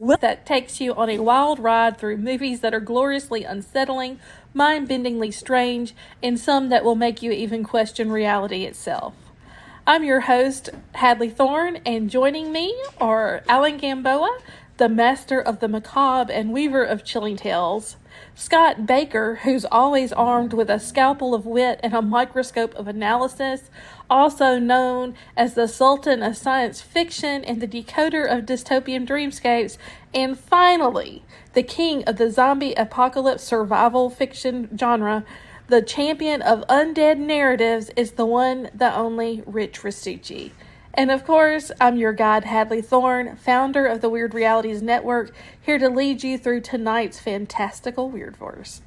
that takes you on a wild ride through movies that are gloriously unsettling, mind bendingly strange, and some that will make you even question reality itself. I'm your host, Hadley Thorne, and joining me are Alan Gamboa, the master of the macabre and weaver of chilling tales, Scott Baker, who's always armed with a scalpel of wit and a microscope of analysis, also known as the Sultan of Science Fiction and the decoder of dystopian dreamscapes, and finally, the king of the zombie apocalypse survival fiction genre, the champion of undead narratives, is the one, the only Rich Rasucci. And of course, I'm your guide, Hadley Thorne, founder of the Wyrdrealities Network, here to lead you through tonight's fantastical Weirdverse.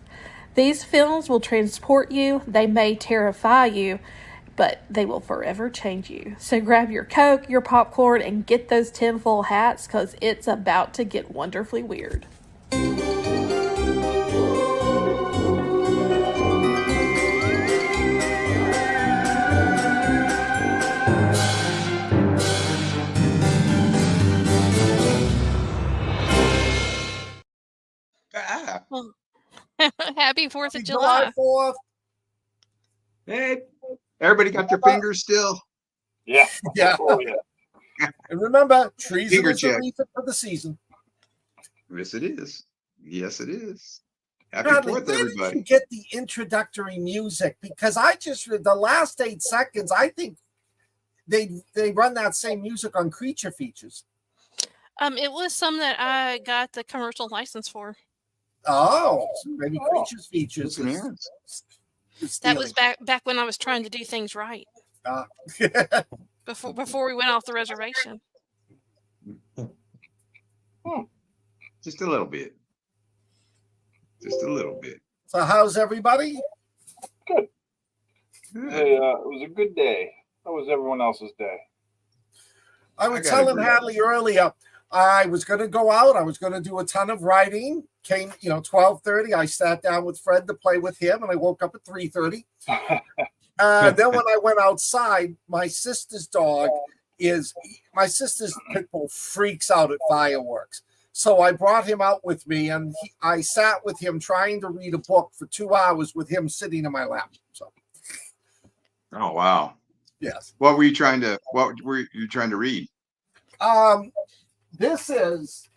These films will transport you, they may terrify you, but they will forever change you. So grab your Coke, your popcorn, and get those tinfoil hats, because it's about to get wonderfully weird. Well, happy 4th of July. 4th. Hey, everybody got their fingers still? Yeah. Yeah. Oh, yeah. And remember, treason Finger is the check. reason for the season. Yes, it is. Yes, it is. Happy Bradley, 4th, where did everybody. you get the introductory music? Because I just read the last 8 seconds. I think they run that same music on Creature Features. It was some that I got the commercial license for. Oh, so maybe Creatures Features. That was back when I was trying to do things right. Before we went off the reservation. Just a little bit. Just a little bit. So how's everybody? Good. Hey, it was a good day. How was everyone else's day? I was telling Hadley earlier, I was going to go out. I was going to do a ton of writing. Came, 12:30. I sat down with Fred to play with him, and I woke up at 3:30. Then when I went outside, my sister's pit bull freaks out at fireworks. So I brought him out with me, and I sat with him trying to read a book for 2 hours with him sitting in my lap. So. Oh, wow. Yes. What were you trying to read? This is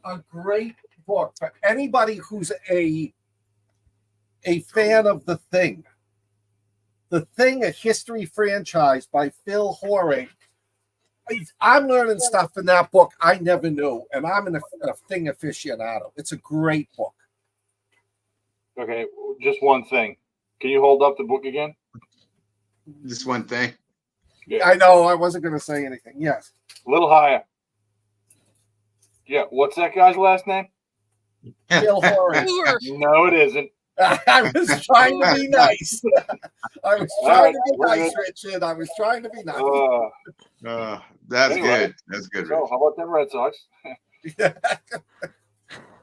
a great book for anybody who's a fan of The Thing. The Thing, a history franchise by Phil Hoare. I'm learning stuff in that book I never knew, and I'm a Thing aficionado. It's a great book. Okay, just one thing. Can you hold up the book again? Just one thing. Yeah. I know, I wasn't going to say anything. Yes. A little higher. Yeah, what's that guy's last name? Phil Hoare. No, it isn't. I was trying to be nice. I was trying to be nice, Richard. I was trying to be nice. That's anyway, good. That's good. So, how about them Red Sox?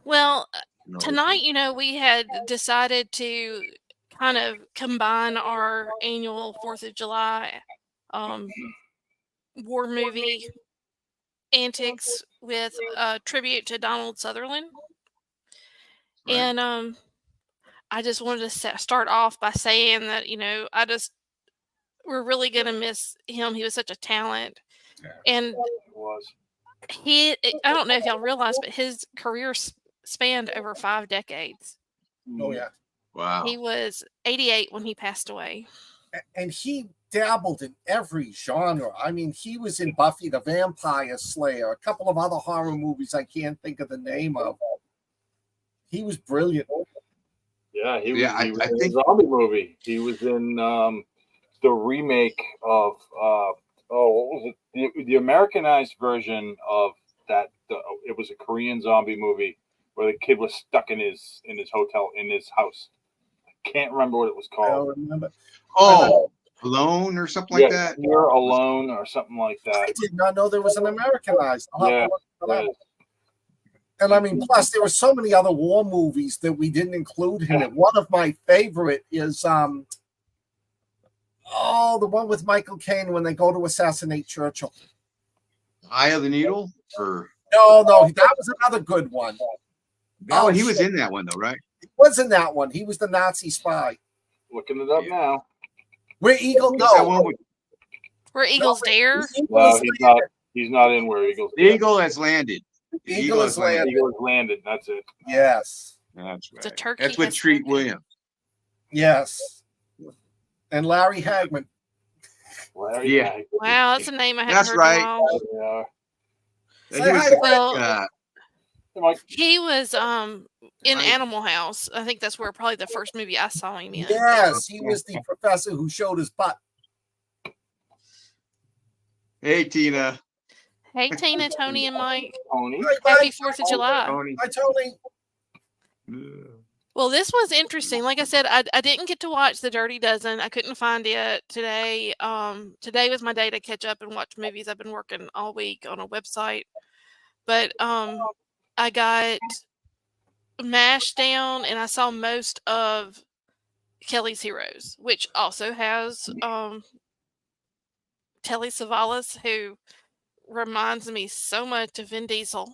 Well, tonight, we had decided to kind of combine our annual 4th of July war movie antics with a tribute to Donald Sutherland. Right. And I just wanted to start off by saying that, we're really going to miss him. He was such a talent. Yeah. And I don't know if y'all realize, but his career spanned over 5 decades. Oh, yeah. Wow. He was 88 when he passed away. And he dabbled in every genre. I mean, he was in Buffy the Vampire Slayer, a couple of other horror movies I can't think of the name of. He was brilliant. Yeah, he was in a zombie movie. He was in the remake of what was it? The Americanized version of that. It was a Korean zombie movie where the kid was stuck in his house. I can't remember what it was called. I don't remember. Oh, Alone or something like that? You're Alone or something like that. I did not know there was an Americanized. Yeah. And I mean, plus there were so many other war movies that we didn't include him in. One of my favorite is the one with Michael Caine when they go to assassinate Churchill. Eye of the Needle? Or No, that was another good one. Oh, he was in that one though, right? He was in that one. He was the Nazi spy. Looking it up now. Where Eagle? Where Eagles Dare? No, he's not in Where Eagles Dare. Eagle has landed. Eagle has landed. Eagle has landed. That's it. Yes. That's right. The turkey. That's with Treat Williams. Yes. And Larry Hagman. Larry Yeah. Hagman. Wow, that's a name I haven't That's heard right. in a while. And he was Well, Mike. he was in Animal House. I think that's where probably the first movie I saw him in. Yes, he was the professor who showed his butt. Hey, Tina. Hey, Tina, Tony, and Mike. Tony. Happy 4th of July. Tony. Hi, Tony. Well, this was interesting. Like I said, I didn't get to watch The Dirty Dozen. I couldn't find it today. Today was my day to catch up and watch movies. I've been working all week on a website. But I got mashed down and I saw most of Kelly's Heroes, which also has Telly Savalas, who reminds me so much of Vin Diesel,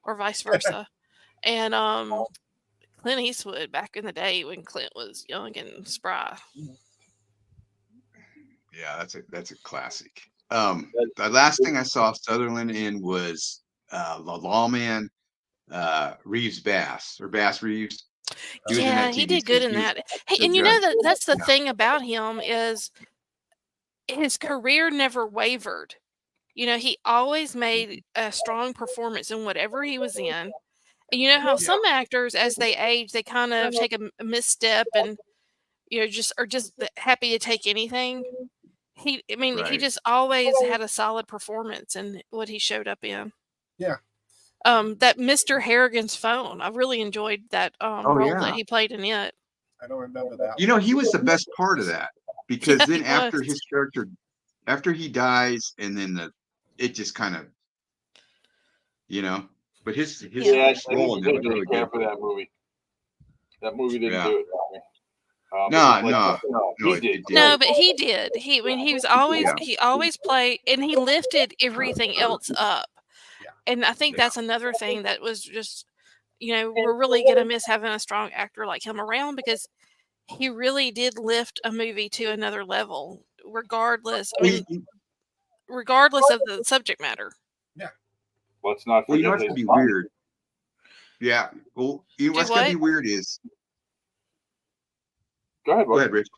or vice versa. And Clint Eastwood back in the day when Clint was young and spry. Yeah, that's a classic. The last thing I saw Sutherland in was The Lawman, Reeves Bass Reeves. He did good in that. Hey, and you know that's the thing about him is his career never wavered. You know, he always made a strong performance in whatever he was in. And you know how some actors, as they age, they kind of take a misstep and, you know, just happy to take anything. He just always had a solid performance in what he showed up in. Yeah. That Mr. Harrigan's Phone, I really enjoyed that role that he played in it. I don't remember that. You know, he was the best part of that because Yeah, then he after was. his character, after he dies, and then it just kind of, you know. But his role in that was really good. For that movie. That movie didn't do it for me. No, he did. No, but he did. He was always he always played, and he lifted everything else up. Yeah. And I think that's another thing that was just, you know, we're really gonna miss having a strong actor like him around because he really did lift a movie to another level, regardless. I mean, regardless of the subject matter. Yeah. Let's not forget. You know what's gonna be weird? Yeah. Well, you know what's gonna be weird is. Go ahead, Rich.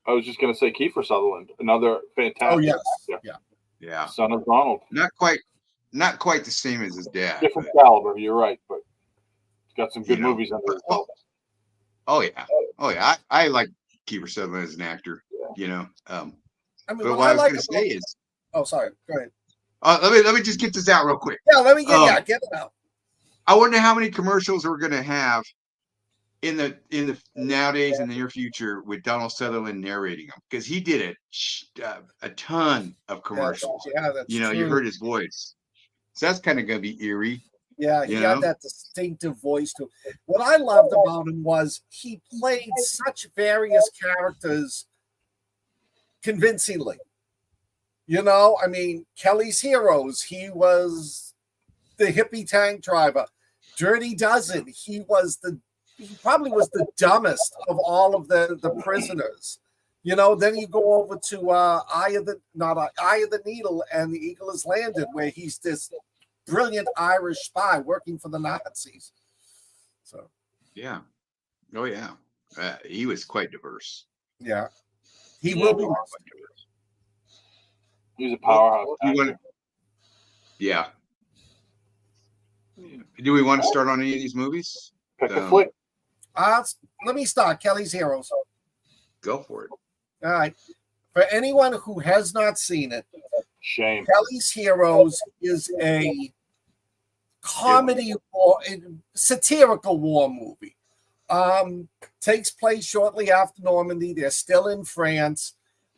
I was just gonna say Kiefer Sutherland, another fantastic. Oh yes. Actor. Yeah. Son of Donald. Not quite the same as his dad. Different caliber. You're right, but he's got some good movies under his belt. Oh yeah. I like Kiefer Sutherland as an actor. You know. I mean, but what I was gonna say is. Oh, sorry. Go ahead. Let me just get this out real quick. Yeah, let me get it out. I wonder how many commercials we're gonna have in the nowadays in the near future with Donald Sutherland narrating them because he did a ton of commercials. Yeah, that's true. You heard his voice, so that's kind of gonna be eerie. Yeah, he had that distinctive voice to him. What I loved about him was he played such various characters convincingly. You know, I mean, Kelly's Heroes, he was the hippie tank driver. Dirty Dozen, he probably was the dumbest of all of the prisoners. You know, then you go over to Eye of the Needle and The Eagle Has Landed, where he's this brilliant Irish spy working for the Nazis. So yeah. Oh yeah. He was quite diverse. Yeah. He will be. He's a powerhouse. Yeah. Do we want to start on any of these movies? Pick a flick. Let me start. Kelly's Heroes. Go for it. All right. For anyone who has not seen it, shame. Kelly's Heroes is a comedy satirical war movie. Takes place shortly after Normandy. They're still in France.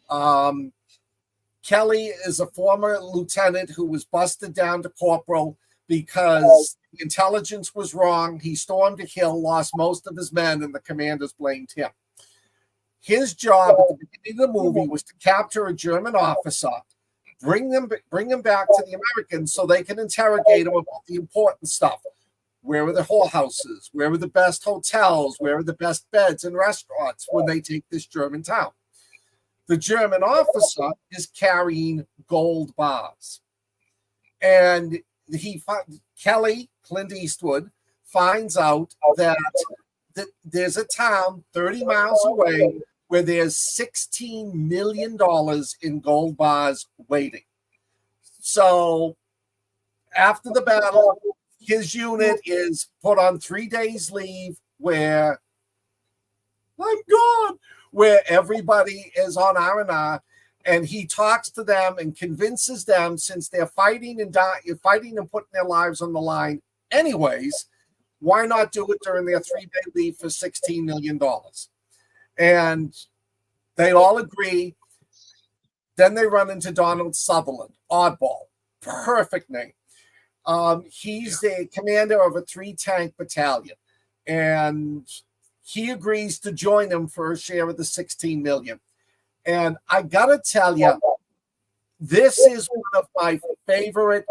Kelly is a former lieutenant who was busted down to corporal because the intelligence was wrong. He stormed a hill, lost most of his men, and the commanders blamed him. His job at the beginning of the movie was to capture a German officer, bring them back to the Americans so they can interrogate them about the important stuff. Where are the whorehouses? Where are the best hotels? Where are the best beds and restaurants when they take this German town? The German officer is carrying gold bars. And Clint Eastwood, finds out that there's a town 30 miles away where there's $16 million in gold bars waiting. So after the battle, his unit is put on 3 days leave where I'm gone, where everybody is on R&R, and he talks to them and convinces them, since they're fighting and putting their lives on the line anyways, why not do it during their 3-day leave for $16 million? And they all agree. Then they run into Donald Sutherland, Oddball, perfect name. He's the commander of a 3-tank battalion, and he agrees to join them for a share of the $16 million. And I gotta tell you, this is one of my favorite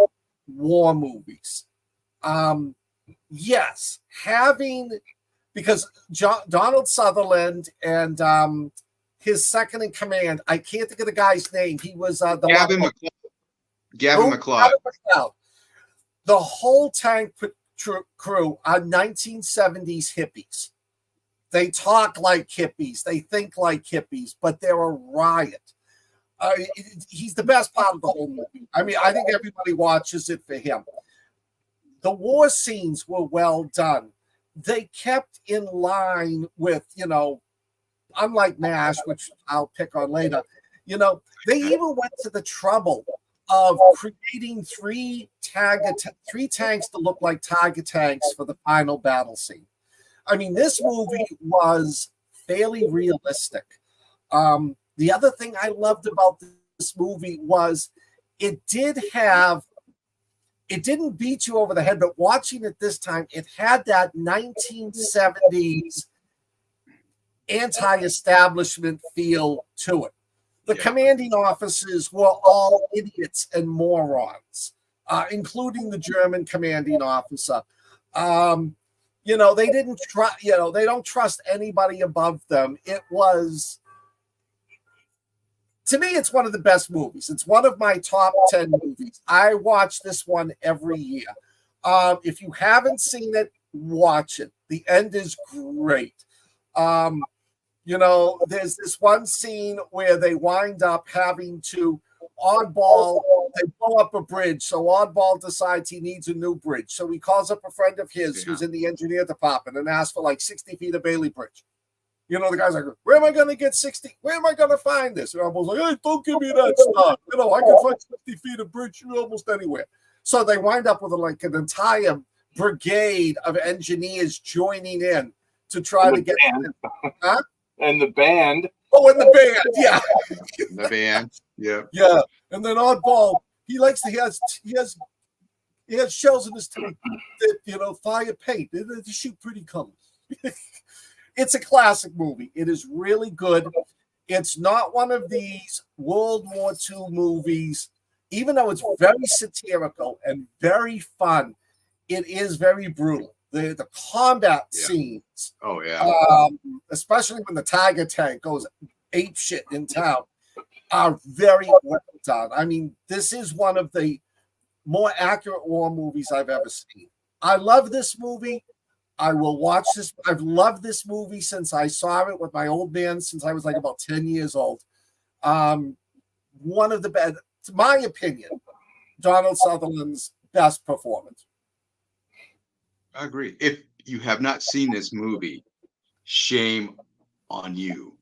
war movies. Yes, because Donald Sutherland and his second in command, I can't think of the guy's name. He was Gavin McLeod. The whole tank crew are 1970s hippies. They talk like hippies. They think like hippies, but they're a riot. He's the best part of the whole movie. I mean, I think everybody watches it for him. The war scenes were well done. They kept in line with, unlike MASH, which I'll pick on later, they even went to the trouble of creating three tanks to look like Tiger tanks for the final battle scene. I mean, this movie was fairly realistic. The other thing I loved about this movie was it didn't beat you over the head, but watching it this time, it had that 1970s anti-establishment feel to it. The commanding officers were all idiots and morons, including the German commanding officer. They didn't trust, they don't trust anybody above them. It was, to me, it's one of the best movies. It's one of my top 10 movies. I watch this one every year. If you haven't seen it, watch it. The end is great. There's this one scene where they wind up having to they blow up a bridge. So Oddball decides he needs a new bridge. So he calls up a friend of his who's in the engineer department and asks for like 60 feet of Bailey Bridge. The guy's like, where am I going to get 60? Where am I going to find this? And Oddball's like, hey, don't give me that stuff. I can find 60 feet of bridge almost anywhere. So they wind up with like an entire brigade of engineers joining in to try to get huh? And the band. Oh, and the band, yeah. The band, yeah. Yeah. And then Oddball, he has shells in his tank that, fire paint. They shoot pretty colors. It's a classic movie. It is really good. It's not one of these World War II movies, even though it's very satirical and very fun, it is very brutal. The combat scenes, especially when the Tiger tank goes ape shit in town, are very well done. I mean, this is one of the more accurate war movies I've ever seen. I love this movie. I will watch this. I've loved this movie since I saw it with my old man since I was like about 10 years old. One of the best, to my opinion, Donald Sutherland's best performance. I agree. If you have not seen this movie, shame on you.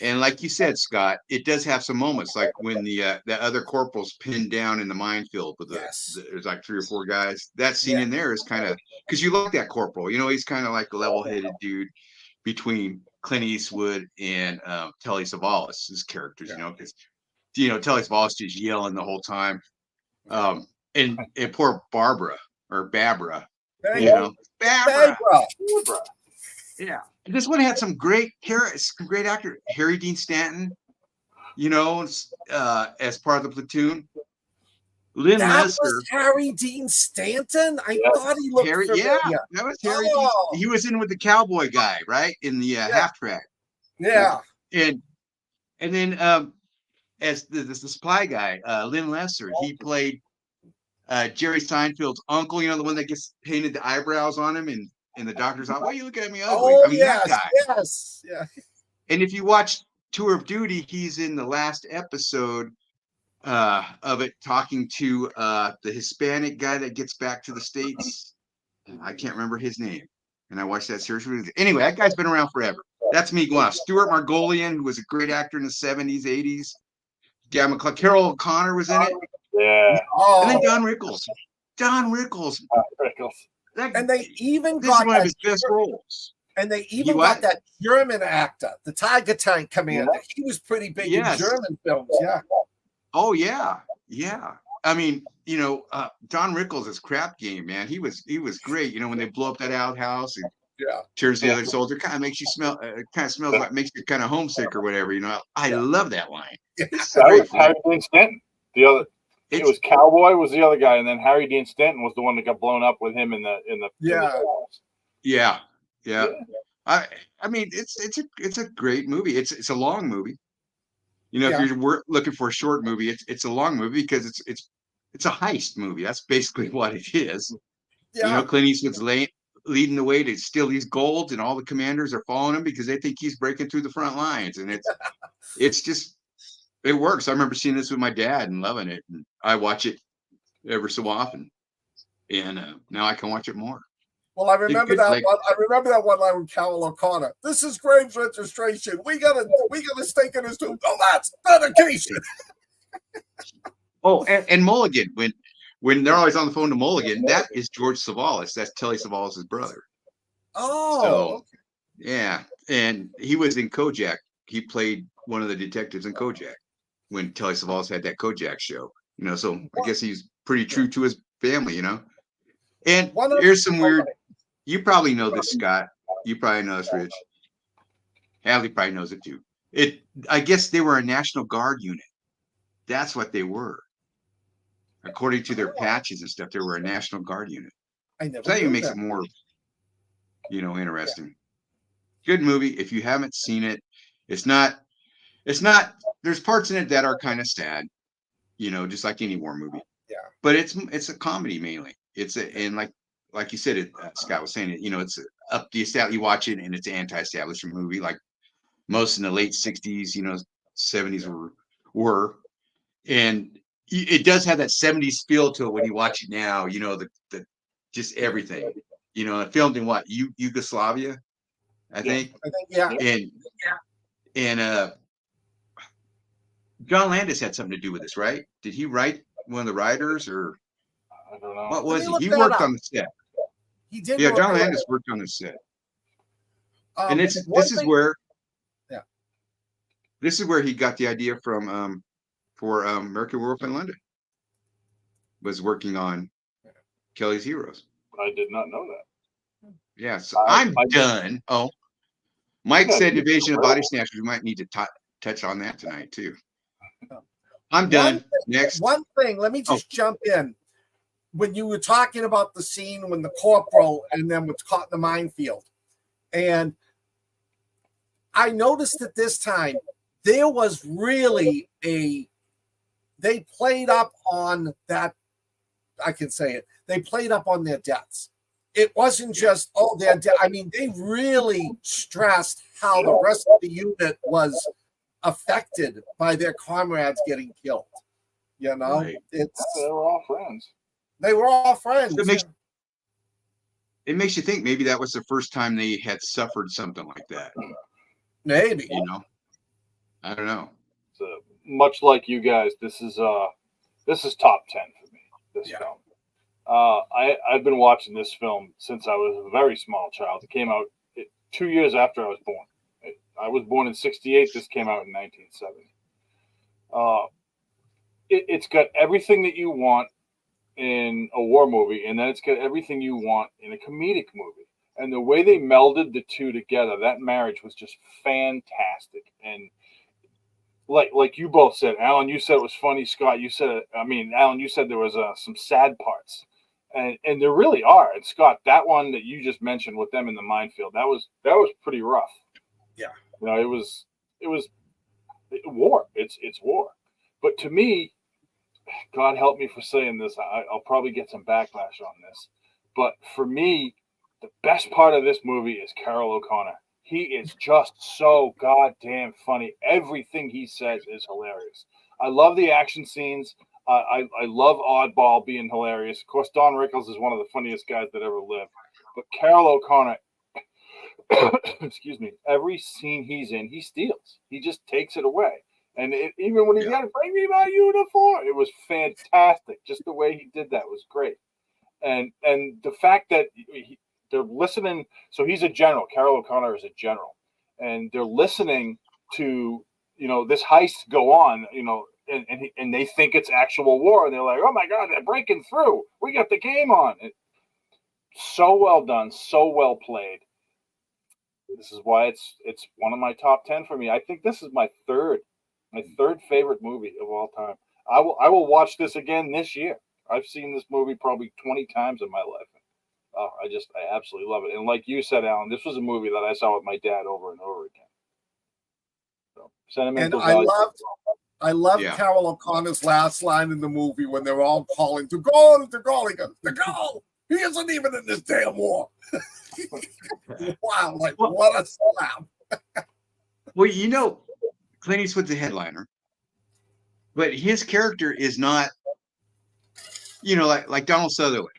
And like you said, Scott, it does have some moments like when the other corporal's pinned down in the minefield with there's like 3 or 4 guys. That scene in there is kind of, because you like that corporal, he's kind of like a level-headed dude between Clint Eastwood and Telly Savalas, his characters, because Telly Savalas just yelling the whole time. And poor Barbara. Babra. Yeah, this one had some great actor, Harry Dean Stanton. you know, as part of the platoon. Lynn That Lesser. was Harry Dean Stanton? I thought he looked Harry, familiar. yeah, that was Harry Dean. He was in with the cowboy guy, right? In the half track. Yeah. And then as the supply guy, Lynn Lesser, he played Jerry Seinfeld's uncle, you know, the one that gets painted the eyebrows on him and the doctor's like, why are you looking at me ugly? Oh, I mean, that guy. Yes. Yeah. And if you watch Tour of Duty, he's in the last episode of it, talking to the Hispanic guy that gets back to the States. I can't remember his name. And I watched that series. Anyway, that guy's been around forever. That's me going off. Stuart Margolian, who was a great actor in the 70s, 80s. Gavin McCall. Carol O'Connor was in it. Yeah. And then Don Rickles. And they even this got is one of his best roles. And they even got that German actor, the Tiger Tank Commander. Yeah. He was pretty big in German films. Yeah. Oh, yeah. Yeah. I mean, you know, Don Rickles' crap game, man. He was great. You know, when they blow up that outhouse and turns the other soldier, kind of makes you smell. Kind of smells like, makes you kind of homesick or whatever. You know, I love that line. That was Harry Dean Stanton. The other, it was Cowboy was the other guy, and then Harry Dean Stanton was the one that got blown up with him in the. Yeah. I mean, it's a great movie. It's a long movie. You know, if you're looking for a short movie, it's a long movie because it's a heist movie. That's basically what it is. Yeah. You know, Clint Eastwood's leading the way to steal these golds, and all the commanders are following him because they think he's breaking through the front lines. And it's just, it works. I remember seeing this with my dad and loving it. And I watch it ever so often. And now I can watch it more. Well, I remember that one. I remember that one line with Carol O'Connor. This is Graves registration. We got a stake in his tooth. Oh, that's dedication. Oh, and Mulligan. When they're always on the phone to Mulligan, that is George Savalas. That's Telly Savalas' brother. Oh, so, okay. Yeah, and he was in Kojak. He played one of the detectives in Kojak when Telly Savalas had that Kojak show. You know, so I guess he's pretty true to his family. You know, and here's some weird. You probably know this, Scott. You probably know this, Rich. Hadley probably knows it too. I guess they were a National Guard unit. That's what they were. According to their patches and stuff, they were a National Guard unit. That even makes it more, you know, interesting. Good movie. If you haven't seen it, it's not, there's parts in it that are kind of sad, you know, just like any war movie. Yeah. But it's a comedy mainly. And like you said, Scott was saying it, you know, it's up the establishment. You watch it and it's an anti-establishment movie, like most in the late 60s, you know, 70s were. And it does have that 70s feel to it when you watch it now, you know, the just everything, you know, filmed in what, Yugoslavia, I think. Yeah. And John Landis had something to do with this, right? Did he write one of the writers, or I don't know. What was he? He worked on the set. He did. Yeah, John Landis worked on the set. And this is where he got the idea from for American Werewolf in London. Was working on Kelly's Heroes. I did not know that. Yeah, so I'm done. Oh, Mike said Invasion of Body Snatchers. We might need to touch on that tonight too. I'm done. Next. One thing, let me just jump in. When you were talking about the scene when the corporal and then was caught in the minefield, and I noticed that this time there was really they played up on that. I can say it. They played up on their deaths. It wasn't just, they're dead. I mean, they really stressed how the rest of the unit was affected by their comrades getting killed. You know, right. They were all friends. They were all friends. It makes you think maybe that was the first time they had suffered something like that. Maybe. You know, I don't know. So, much like you guys, this is top 10 for me. This film. I've been watching this film since I was a very small child. It came out 2 years after I was born. I was born in '68. This came out in 1970. It's got everything that you want in a war movie, and then it's got everything you want in a comedic movie. And the way they melded the two together, that marriage was just fantastic. And like you both said, Alan, you said it was funny. Scott, you said it. I mean, Alan, you said there was some sad parts, and there really are. And Scott, that one that you just mentioned with them in the minefield, that was pretty rough. Yeah, you know, it was war. It's war. But to me, God help me for saying this, I'll probably get some backlash on this. But for me, the best part of this movie is Carroll O'Connor. He is just so goddamn funny. Everything he says is hilarious. I love the action scenes. I love Oddball being hilarious. Of course, Don Rickles is one of the funniest guys that ever lived. But Carroll O'Connor, excuse me, every scene he's in, he steals. He just takes it away. And even when he got to bring me my uniform, it was fantastic. Just the way he did that was great. And the fact that they're listening. So he's a general. Carroll O'Connor is a general, and they're listening to this heist go on. And they think it's actual war, and they're like, "Oh my God, they're breaking through! We got the game on!" So well done, so well played. This is why it's one of my top 10 for me. I think this is my third favorite movie of all time. I will watch this again this year. I've seen this movie probably 20 times in my life. I absolutely love it. And like you said, Alan, this was a movie that I saw with my dad over and over again. So, sentimental value. I love Carroll O'Connor's last line in the movie when they're all calling to goal, to goal. He goes, "The goal! He isn't even in this damn war." Wow, what a slap. Well, Clint Eastwood's the headliner, but his character is not, like Donald Sutherland,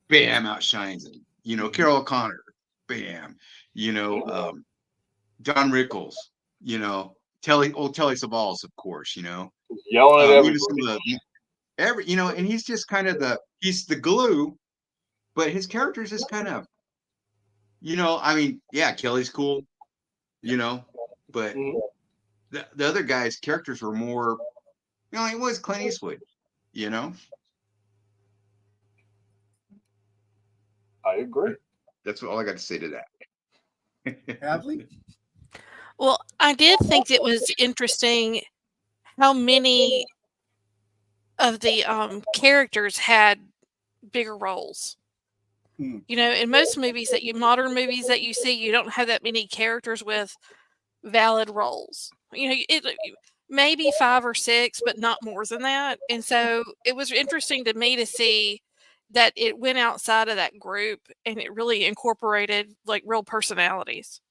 bam, outshines him. Carroll O'Connor, bam. Don Rickles, Telly Savalas, of course, yelling at everybody. And he's just kind of he's the glue, but his character is just kind of, Kelly's cool, but the other guy's characters were more, it was Clint Eastwood, I agree. That's all I got to say to that. Hadley? Well, I did think it was interesting how many of the characters had bigger roles. In most movies modern movies that you see, you don't have that many characters with valid roles. Maybe 5 or 6, but not more than that. And so it was interesting to me to see that it went outside of that group and it really incorporated like real personalities.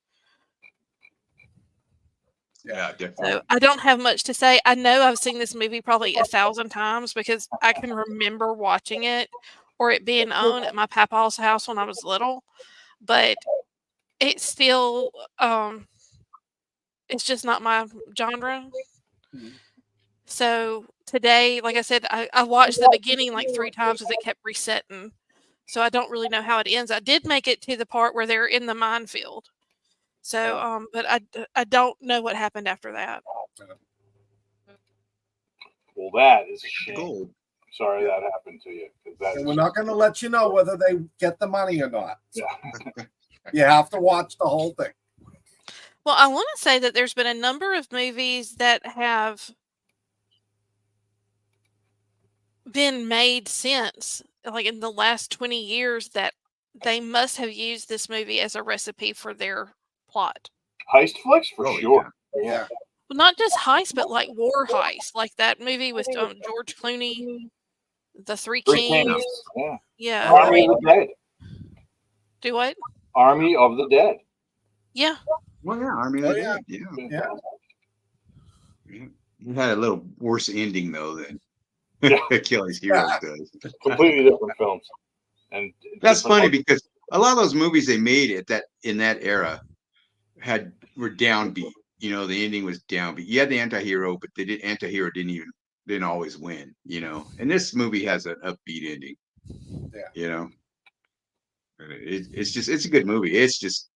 Yeah, definitely. So I don't have much to say. I know I've seen this movie probably 1,000 times because I can remember watching it or it being on at my papa's house when I was little, but it's still, it's just not my genre. So today, like I said, I watched the beginning like 3 times as it kept resetting. So I don't really know how it ends. I did make it to the part where they're in the minefield. So, but I don't know what happened after that. Well, that is a shame. Sorry that happened to you. And we're not going to let you know whether they get the money or not. Yeah. You have to watch the whole thing. Well, I want to say that there's been a number of movies that have been made since, like in the last 20 years, that they must have used this movie as a recipe for their plot. Heist flicks, for sure. Yeah. Well, not just heist, but like war heist, like that movie with George Clooney, The Three Kings. Yeah. Army of the Dead. Do what? Army of the Dead. Yeah. Well, yeah, Army of the Dead. Yeah. It had a little worse ending though than Achilles' Heroes does. Completely different films. And that's funny because a lot of those movies they made in that era were downbeat. The ending was downbeat. You had the anti-hero, but the anti-hero didn't always win. And this movie has an upbeat ending. Yeah. It's a good movie. It's just,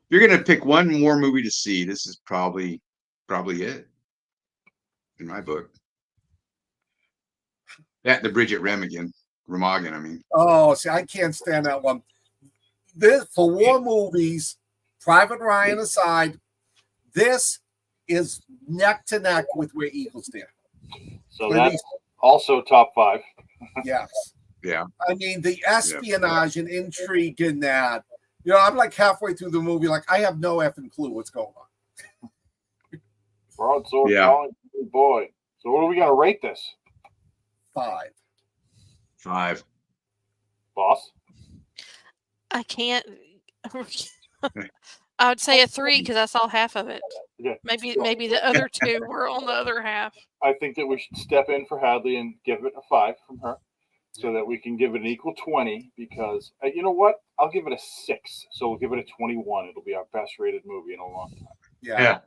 if you're gonna pick one more movie to see, this is probably it in my book. That the Bridget Remagen, I mean. Oh, see, I can't stand that one. This, for war movies, Private Ryan aside, this is neck to neck with where Eagles stand. So that's also top 5. Yes. Yeah. I mean, the espionage and intrigue in that. You know, I'm like halfway through the movie, like I have no effing clue what's going on. Broadsword calling boy. So what are we gonna rate this? 5. Boss? I can't. I would say a 3 because I saw half of it. Yeah. Maybe the other 2 were on the other half. I think that we should step in for Hadley and give it a 5 from her, so that we can give it an equal 20. Because you know what? I'll give it a 6. So we'll give it a 21. It'll be our best rated movie in a long time. Yeah.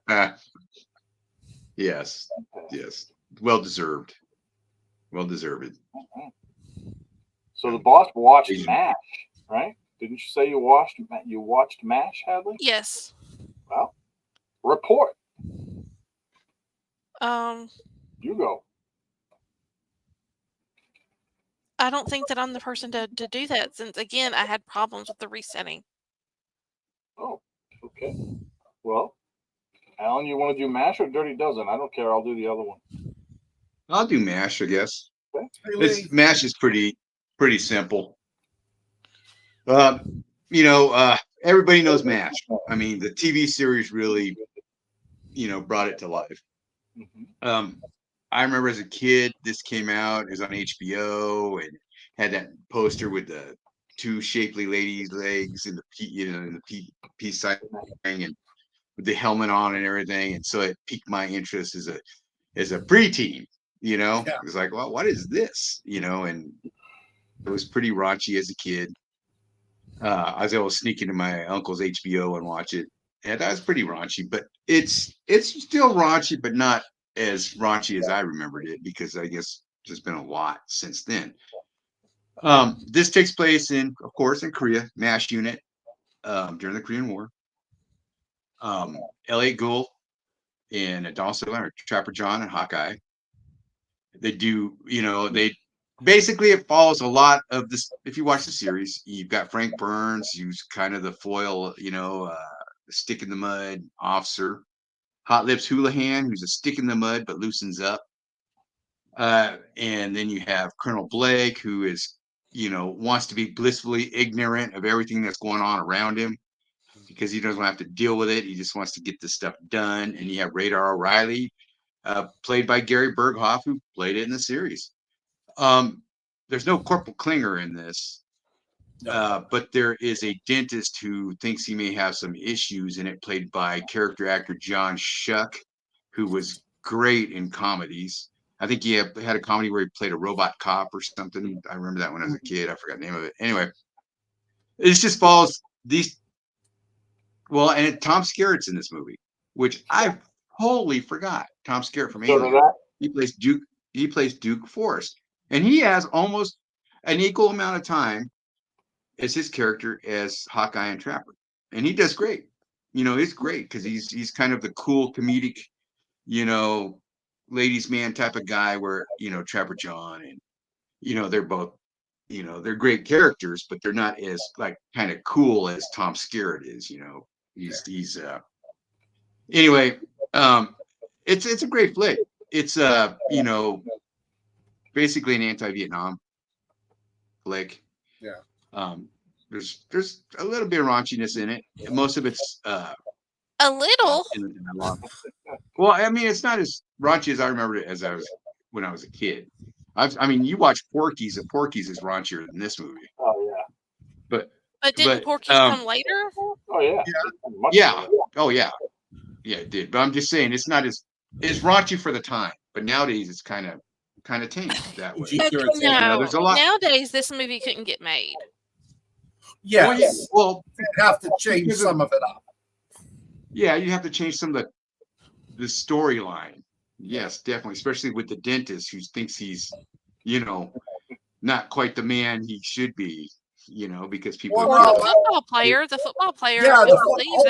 Yes. Well deserved. Well deserved. So the boss watched MASH, right? Didn't you say you watched MASH, Hadley? Yes. Well, report. You go. I don't think that I'm the person to do that, since again I had problems with the resetting. Oh, okay. Well, Alan, you want to do MASH or Dirty Dozen? I don't care. I'll do the other one. I'll do MASH, I guess. Okay. MASH is pretty simple. Everybody knows MASH. I mean, the TV series really, brought it to life. Mm-hmm. I remember as a kid, this came out. It was on HBO and had that poster with the 2 shapely ladies' legs in the peace sign and with the helmet on and everything. And so it piqued my interest as a preteen. It was like, well, what is this? And it was pretty raunchy as a kid. I was able to sneak into my uncle's HBO and watch it, and that was pretty raunchy. But it's still raunchy, but not as raunchy as I remembered it, because I guess there's been a lot since then. This takes place in Korea, MASH unit, during the Korean War. Elliot Gould and Donald Sutherland are Trapper John and Hawkeye. They do, basically it follows a lot of this. If you watch the series, you've got Frank Burns, who's kind of the foil, stick in the mud officer. Hot Lips Houlihan, who's a stick in the mud but loosens up. And then you have Colonel Blake, who is, wants to be blissfully ignorant of everything that's going on around him because he doesn't have to deal with it. He just wants to get this stuff done. And you have Radar O'Reilly, played by Gary Berghoff, who played it in the series. There's no Corporal Klinger in this, but there is a dentist who thinks he may have some issues in it, played by character actor John Schuck, who was great in comedies. I think he had a comedy where he played a robot cop or something. I remember that when I was a kid. I forgot the name of it. Anyway, it just follows these. Well, and Tom Skerritt's in this movie, which I totally forgot. Tom Skerritt from Alien. He plays Duke. He plays Duke Forrest, and he has almost an equal amount of time as his character as Hawkeye and Trapper, and he does great. He's great because he's kind of the cool comedic, ladies' man type of guy. Where Trapper John and they're both, they're great characters, but they're not as kind of cool as Tom Skerritt is. He's anyway. It's a great flick. It's basically an anti-Vietnam flick. Yeah. There's a little bit of raunchiness in it. Most of it's a little. Well, I mean, it's not as raunchy as I remembered it when I was a kid. I mean, you watch Porky's, and Porky's is raunchier than this movie. Oh yeah. But didn't Porky's come later? Oh yeah. Yeah. Oh yeah. Yeah, it did. But I'm just saying, it's not as raunchy for the time. But nowadays, it's kind of tame that way. No, there's a lot. Nowadays, this movie couldn't get made. Yes. Well, they'd have to change some of it up. Yeah, you have to change some of the storyline. Yes, definitely, especially with the dentist who thinks he's, not quite the man he should be. Because people. Well, the football player. Yeah, the whole scene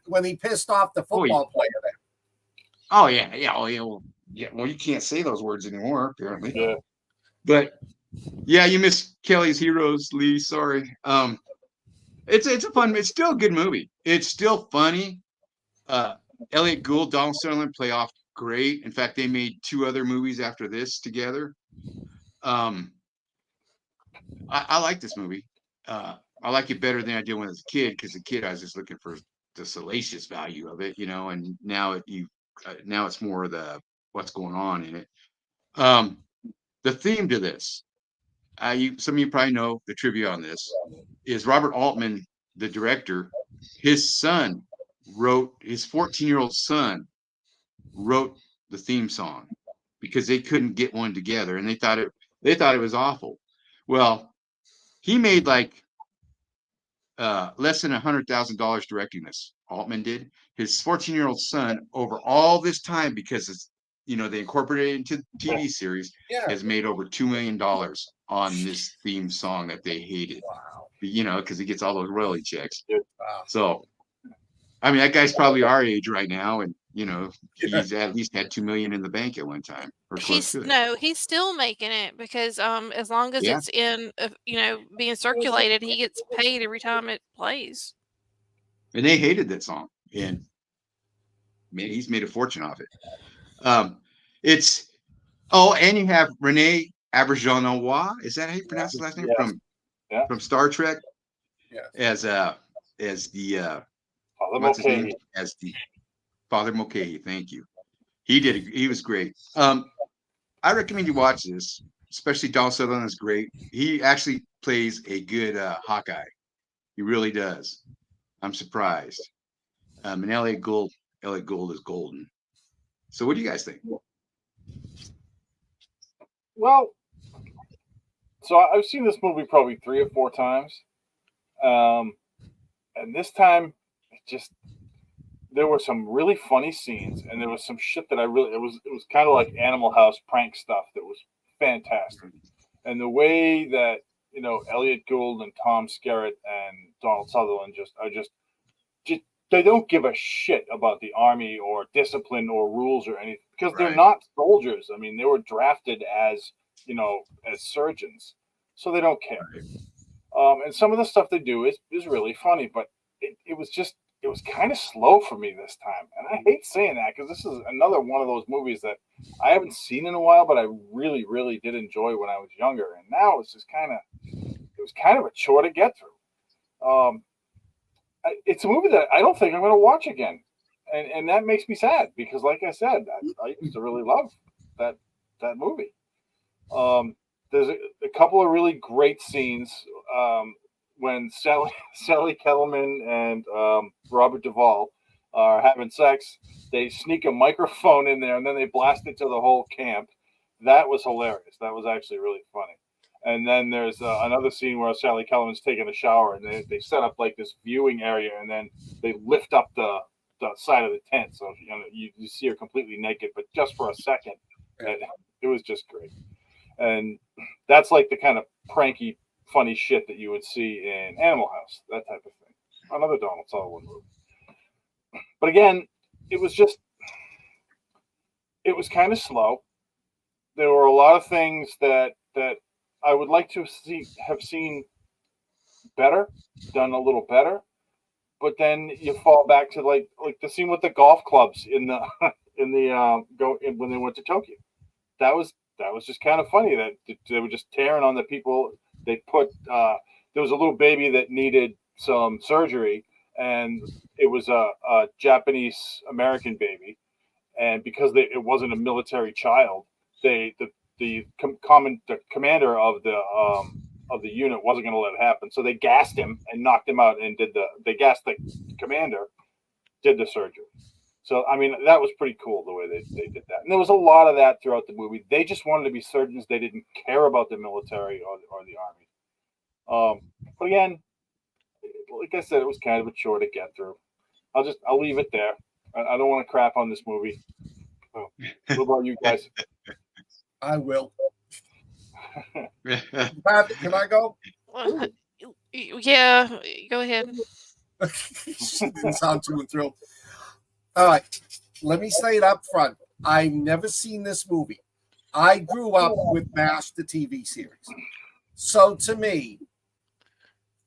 when he pissed off the football player. Oh yeah. Well, you can't say those words anymore, apparently. Yeah. But yeah, you missed Kelly's Heroes, Lee. Sorry. It's a fun. It's still a good movie. It's still funny. Elliot Gould, Donald Sutherland play off great. In fact, they made 2 other movies after this together. I like this movie. I like it better than I did when I was a kid, because as a kid I was just looking for the salacious value of it, and now now it's more of the what's going on in it. The theme to this, some of you probably know the trivia on this, is Robert Altman, the director. His 14-year-old son wrote the theme song because they couldn't get one together, and they thought it was awful. Well, he made like less than $100,000 directing this. Altman did. His 14-year-old son, over all this time, because it's they incorporated it into the TV series, has made over $2 million on this theme song that they hated. Wow. Because he gets all those royalty checks. Wow. So, I mean, that guy's probably our age right now, and he's at least had $2 million in the bank at one time, or close to it. He's still making it, because as long as it's in being circulated, he gets paid every time it plays. And they hated that song, and man, he's made a fortune off it. And you have Renee Auberjonois. Is that how you pronounce his last name? From Star Trek. As the Father Mulcahy. As the Father Mulcahy. Thank you. He was great. I recommend you watch this, especially Donald Sutherland is great. He actually plays a good Hawkeye. He really does. I'm surprised. And Elliot Gould is golden. So what do you guys think? Well, so I've seen this movie probably 3 or 4 times. And this time, there were some really funny scenes, and there was some shit that it was kind of like Animal House prank stuff that was fantastic. And the way that, Elliot Gould and Tom Skerritt and Donald Sutherland they don't give a shit about the army or discipline or rules or anything, because they're not soldiers. I mean, they were drafted as surgeons, so they don't care. And some of the stuff they do is really funny, but it was kind of slow for me this time. And I hate saying that, because this is another one of those movies that I haven't seen in a while, but I really, really did enjoy when I was younger. And now it's just kind of a chore to get through. It's a movie that I don't think I'm going to watch again. And that makes me sad, because like I said, I used to really love that movie. There's a couple of really great scenes when Sally Kellerman and Robert Duvall are having sex. They sneak a microphone in there, and then they blast it to the whole camp. That was hilarious. That was actually really funny. And then there's another scene where Sally Kellerman's taking a shower, and they set up like this viewing area, and then they lift up the side of the tent, so you see her completely naked, but just for a second. And it was just great. And that's like the kind of pranky, funny shit that you would see in Animal House, that type of thing. Another Donald Sutherland movie. But again, it was kind of slow. There were a lot of things that I would like to have seen better, done a little better. But then you fall back to like the scene with the golf clubs when they went to Tokyo. That was just kind of funny that they were just tearing on the people. They put there was a little baby that needed some surgery, and it was a Japanese American baby, and because it wasn't a military child, the commander of the unit wasn't going to let it happen, so they gassed him and knocked him out, and they gassed the commander, did the surgery. So, I mean, that was pretty cool the way they did that. And there was a lot of that throughout the movie. They just wanted to be surgeons. They didn't care about the military or the army. But again, like I said, it was kind of a chore to get through. I'll leave it there. I don't want to crap on this movie. What about you guys? I will. Can I go? Yeah, go ahead. Didn't sound too thrilled. All right, let me say it up front. I've never seen this movie. I grew up with MASH, the TV series. So to me,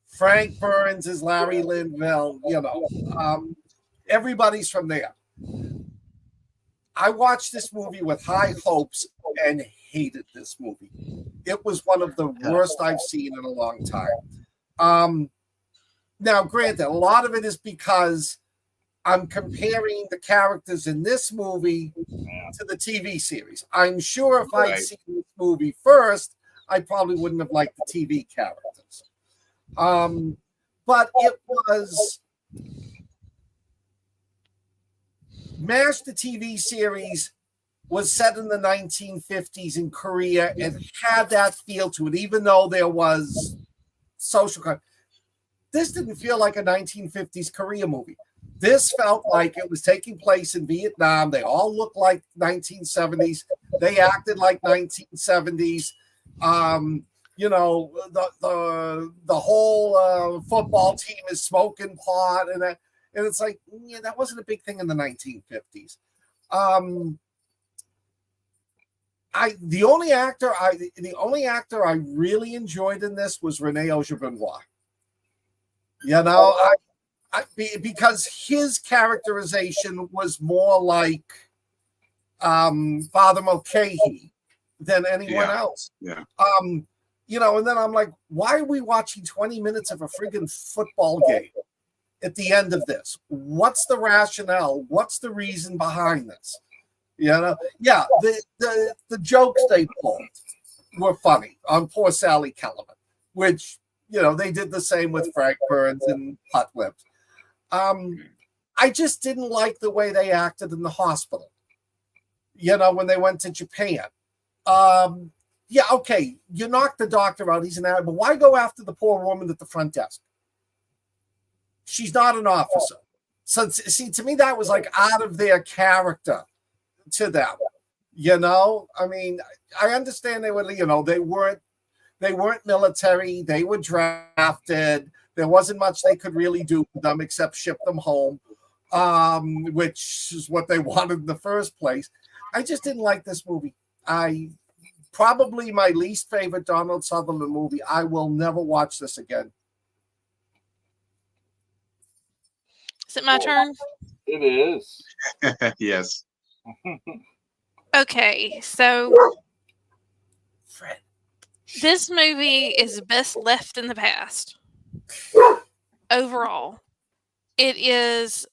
Frank Burns is Larry Linville, everybody's from there. I watched this movie with high hopes and hated this movie. It was one of the worst I've seen in a long time. Now, granted, a lot of it is because I'm comparing the characters in this movie to the TV series. I'm sure if I'd seen this movie first, I probably wouldn't have liked the TV characters. But it was MASH, the TV series, was set in the 1950s in Korea and had that feel to it, even though there was social crime. This didn't feel like a 1950s Korea movie. This felt like it was taking place in Vietnam. They all looked like 1970s. They acted like 1970s. You know, the whole football team is smoking pot, and it's like, yeah, that wasn't a big thing in the 1950s. The only actor I really enjoyed in this was Rene Auger-Benoit. You know, because his characterization was more like Father Mulcahy than anyone else. Yeah. You know, and then I'm like, why are we watching 20 minutes of a friggin' football game at the end of this? What's the rationale? What's the reason behind this? You know, yeah, the jokes they pulled were funny on poor Sally Kellerman, which, you know, they did the same with Frank Burns and Hot Lips. I just didn't like the way they acted in the hospital, you know, when they went to Japan. Yeah, okay, you knocked the doctor out, he's an addict, but why go after the poor woman at the front desk? She's not an officer. So, see, to me, that was like out of their character to them, you know? I mean, I understand they were, you know, they weren't military, they were drafted. There wasn't much they could really do for them except ship them home, which is what they wanted in the first place. I just didn't like this movie. Probably my least favorite Donald Sutherland movie. I will never watch this again. Is it my turn? It is. Yes. Okay, so Fred. This movie is best left in the past. Overall, it is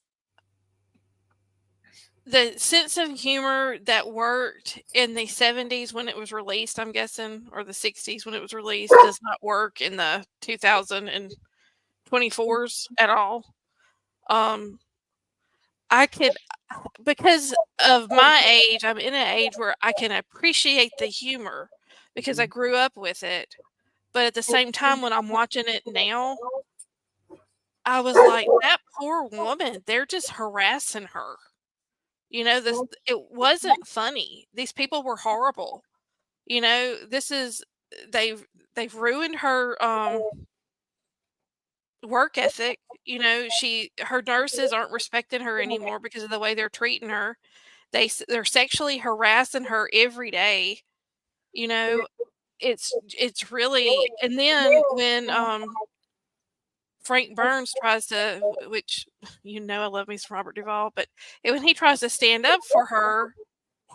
the sense of humor that worked in the 70s when it was released, I'm guessing, or the 60s when it was released, does not work in the 2024s at all. I could, because of my age, I'm in an age where I can appreciate the humor because I grew up with it. But at the same time, when I'm watching it now, I was like, that poor woman, they're just harassing her. You know, it wasn't funny. These people were horrible. You know, they've ruined her work ethic. You know, her nurses aren't respecting her anymore because of the way they're treating her. They're sexually harassing her every day. You know, it's really, and then when Frank Burns tries to, which, you know, I love me some Robert Duvall, but when he tries to stand up for her,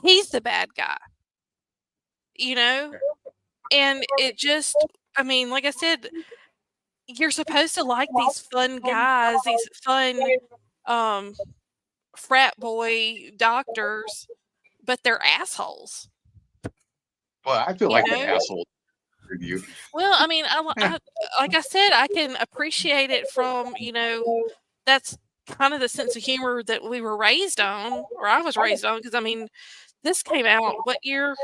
he's the bad guy, you know? And it just, I mean, like I said, you're supposed to like these fun guys, these fun frat boy doctors, but they're assholes. Well, I feel like an asshole review. Well, I mean, I like I said, I can appreciate it from, you know, that's kind of the sense of humor that we were raised on, or I was raised on, because I mean, this came out what year?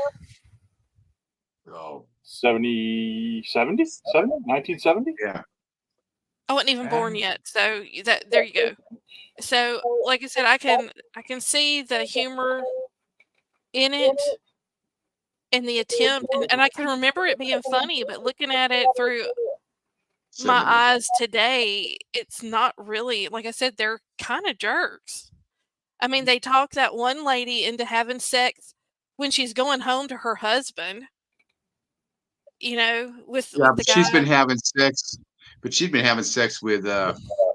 Oh, 1970? Yeah. I wasn't even born yet, so there you go. So, like I said, I can see the humor in it and the attempt, and I can remember it being funny, but looking at it through my eyes today, it's not really, like I said, they're kind of jerks. I mean, they talk that one lady into having sex when she's going home to her husband, you know, with the guy. She's been having sex, but she's been having sex with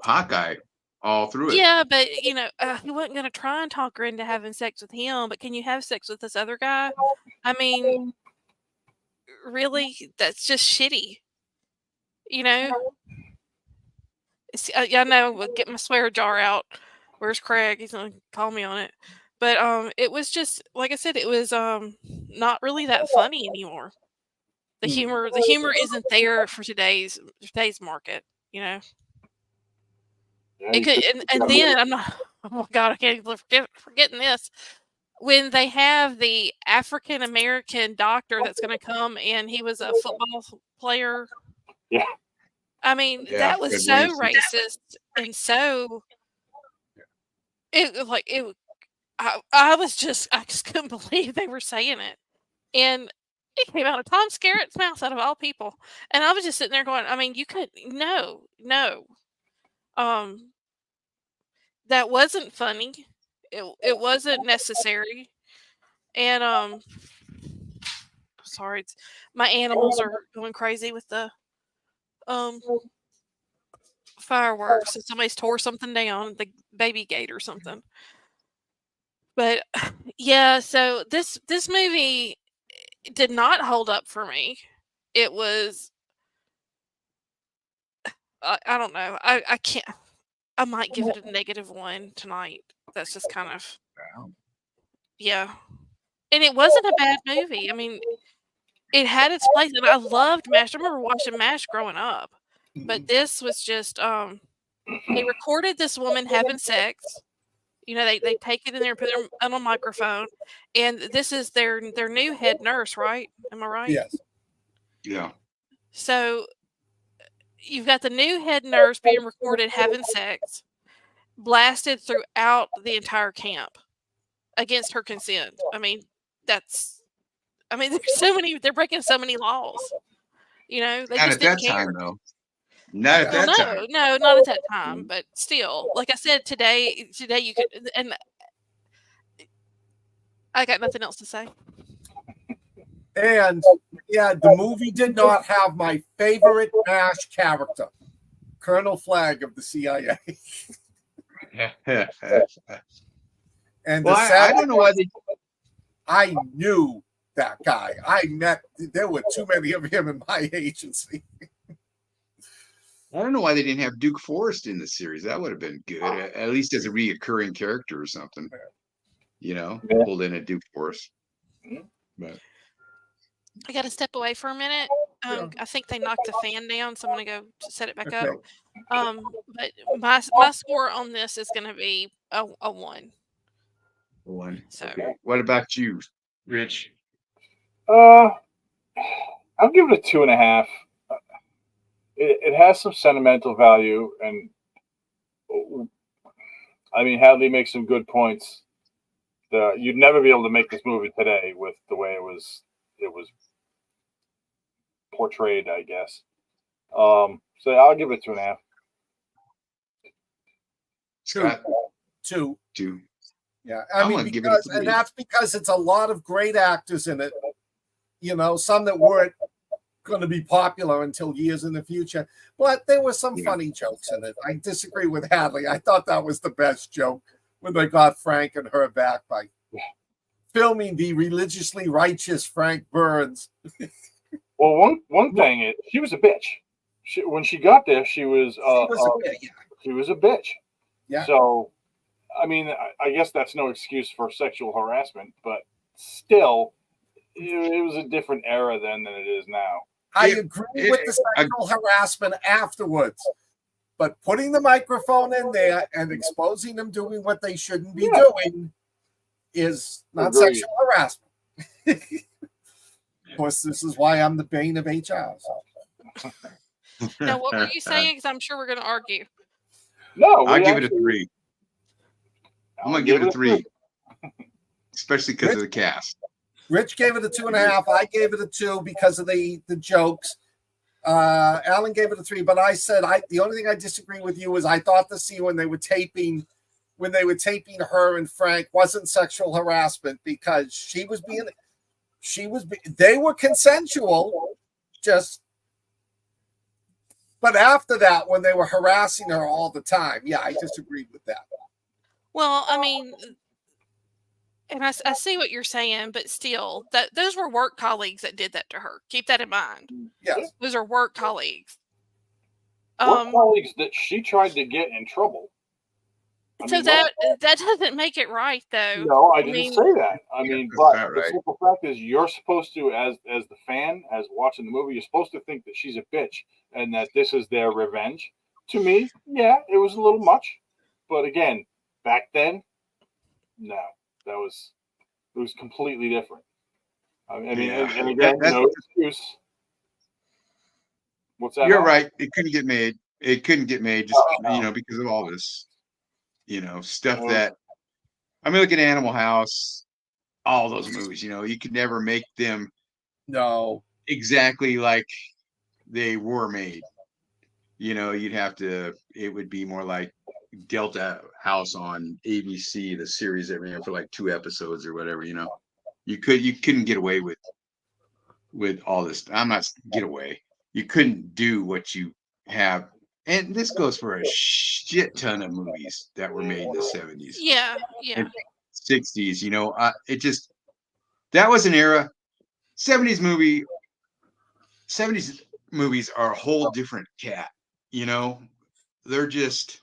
Hawkeye all through it. Yeah, but he wasn't going to try and talk her into having sex with him. But can you have sex with this other guy? I mean, really, that's just shitty. I know. We'll get my swear jar out. Where's Craig? He's gonna call me on it. But it was just like I said. It was not really that funny anymore. The humor isn't there for today's market. It could, and then I'm not. Oh my God, I can't forgetting this. When they have the African American doctor that's going to come, and he was a football player. Yeah. I mean, that was so racist and so. I just couldn't believe they were saying it, and it came out of Tom Skerritt's mouth, out of all people, and I was just sitting there going, I mean, you could no. That wasn't funny. It wasn't necessary. And sorry, my animals are going crazy with the fireworks. So somebody's tore something down, the baby gate or something. But yeah, so this movie did not hold up for me. It was I don't know. I can't. I might give it a -1 tonight. That's just kind of yeah. And it wasn't a bad movie. I mean, it had its place, and I loved MASH. I remember watching MASH growing up, but this was just they recorded this woman having sex. They take it in there and put it on a microphone, and this is their new head nurse, right? Am I right? Yes. Yeah. So you've got the new head nurse being recorded having sex, blasted throughout the entire camp against her consent. I mean, there's so many. They're breaking so many laws. They Not just at didn't that care. time, though. Not at that time. No, not at that time. But still, like I said, today you could, and I got nothing else to say. And yeah, the movie did not have my favorite MASH character, Colonel Flagg of the CIA. And I don't know why I knew that guy. There were too many of him in my agency. I don't know why they didn't have Duke Forrest in the series. That would have been good, at least as a reoccurring character or something. Pulled in a Duke Forrest. But I got to step away for a minute. I think they knocked the fan down, so I'm going to go set it back up. But my score on this is going to be a 1. 1. So. Okay. What about you, Rich? I'll give it a 2.5. It has some sentimental value, and I mean, Hadley makes some good points. You'd never be able to make this movie today with the way it was portrayed, I guess. So I'll give it 2.5. Scott? 2. 2. Yeah, I mean, and that's because it's a lot of great actors in it. Some that weren't going to be popular until years in the future, but there were some funny jokes in it. I disagree with Hadley. I thought that was the best joke when they got Frank and her back by filming the religiously righteous Frank Burns. Well, one thing is, she was a bitch. When she got there, she was a bitch. Yeah. So, I mean, I guess that's no excuse for sexual harassment, but still, it was a different era then than it is now. I agree with the sexual harassment afterwards, but putting the microphone in there and exposing them doing what they shouldn't be doing is not sexual harassment. Of course, this is why I'm the bane of HR. So. Now, what were you saying? Because I'm sure we're going to argue. No, I'll give it a 3. I'm going to give it a 3, especially because of the cast. Rich gave it a 2.5. I gave it a 2 because of the jokes. Alan gave it a 3, but I said the only thing I disagree with you is I thought the scene when they were taping her and Frank wasn't sexual harassment because they were consensual, just But after that, when they were harassing her all the time, yeah, I disagreed with that. Well, I mean, and I see what you're saying, but still, those were work colleagues that did that to her. Keep that in mind. Yes. Those are work colleagues. Work colleagues that she tried to get in trouble. So that doesn't make it right, though. No, I didn't say that. I mean, but right. the simple fact is, you're supposed to, as the fan, as watching the movie, you're supposed to think that she's a bitch and that this is their revenge. To me, yeah, it was a little much, but again, back then, no, it was completely different. I mean, and again, no excuse. What's that? You're right. It couldn't get made. It couldn't get made just because of all this, stuff that. I mean, look at Animal House, all those movies. You could never make them exactly like they were made. You'd have to. It would be more like Delta House on ABC, the series that ran for like 2 episodes or whatever. You couldn't get away with all this. I'm not get away. You couldn't do what you have. And this goes for a shit ton of movies that were made in the 70s. Yeah. And 60s. It just, that was an era. 70s movies are a whole different cat. They're just.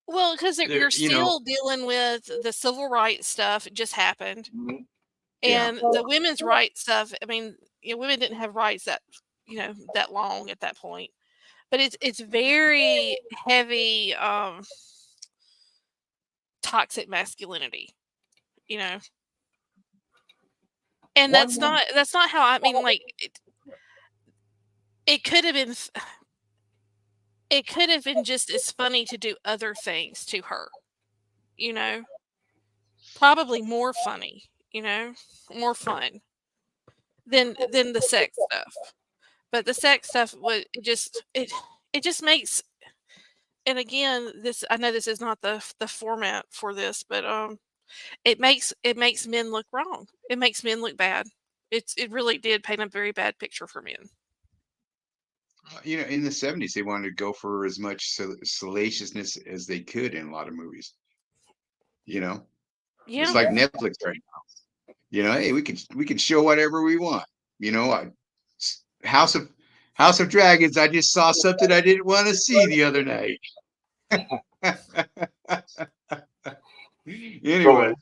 Well, because you're still dealing with the civil rights stuff. It just happened. And the women's rights stuff. I mean, women didn't have rights that long at that point. But it's very heavy toxic masculinity, and that's not how I mean. Like it could have been just as funny to do other things to her, probably more funny, more fun than the sex stuff. But the sex stuff was it just makes, and again, I know this is not the format for this, but it makes men look wrong. It makes men look bad. It really did paint a very bad picture for men. In the 70s, they wanted to go for as much salaciousness as they could in a lot of movies. Yeah. It's like Netflix right now. Hey, we can show whatever we want. House of Dragons. I just saw something I didn't want to see the other night. Anyway,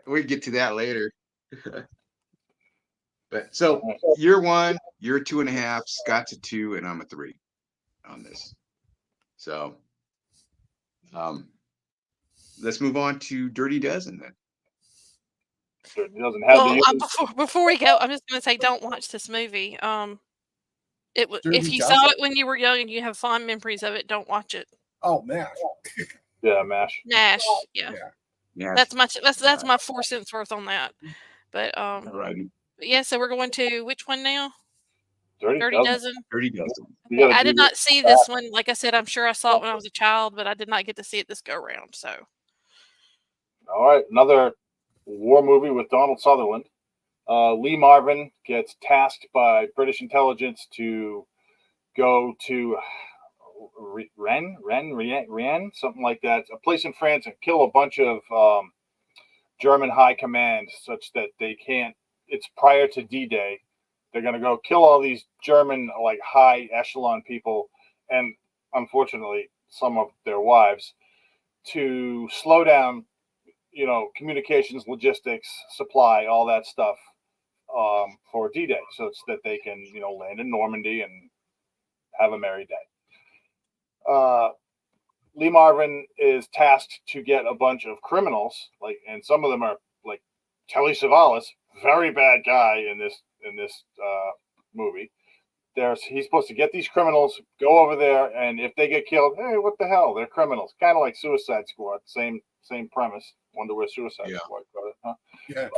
we'll get to that later. But so you're 1, you're 2.5, Scott's a 2, and I'm a 3 on this. So let's move on to Dirty Dozen then. It doesn't have before we go, I'm just going to say, don't watch this movie. If you saw it when you were young and you have fond memories of it, don't watch it. Oh, MASH. Yeah, MASH. MASH. Yeah. That's my 4 cents worth on that. But Alrighty. Yeah, so we're going to which one now? Dirty Dozen. Dirty Dozen. I did not see this one. Like I said, I'm sure I saw it when I was a child, but I did not get to see it this go round. So. All right, another war movie with Donald Sutherland. Lee Marvin gets tasked by British intelligence to go to Rennes, something like that, a place in France, and kill a bunch of German high command, such that they can't. It's prior to D-Day. They're going to go kill all these German high echelon people, and unfortunately some of their wives, to slow down, communications, logistics, supply, all that stuff for D-Day, so it's that they can, land in Normandy and have a merry day. Lee Marvin is tasked to get a bunch of criminals, and some of them are like Telly Savalas, very bad guy in this movie. He's supposed to get these criminals, go over there, and if they get killed, hey, what the hell? They're criminals. Kind of like Suicide Squad. Same premise. Wonder where Suicide Squad got it, huh? Yeah.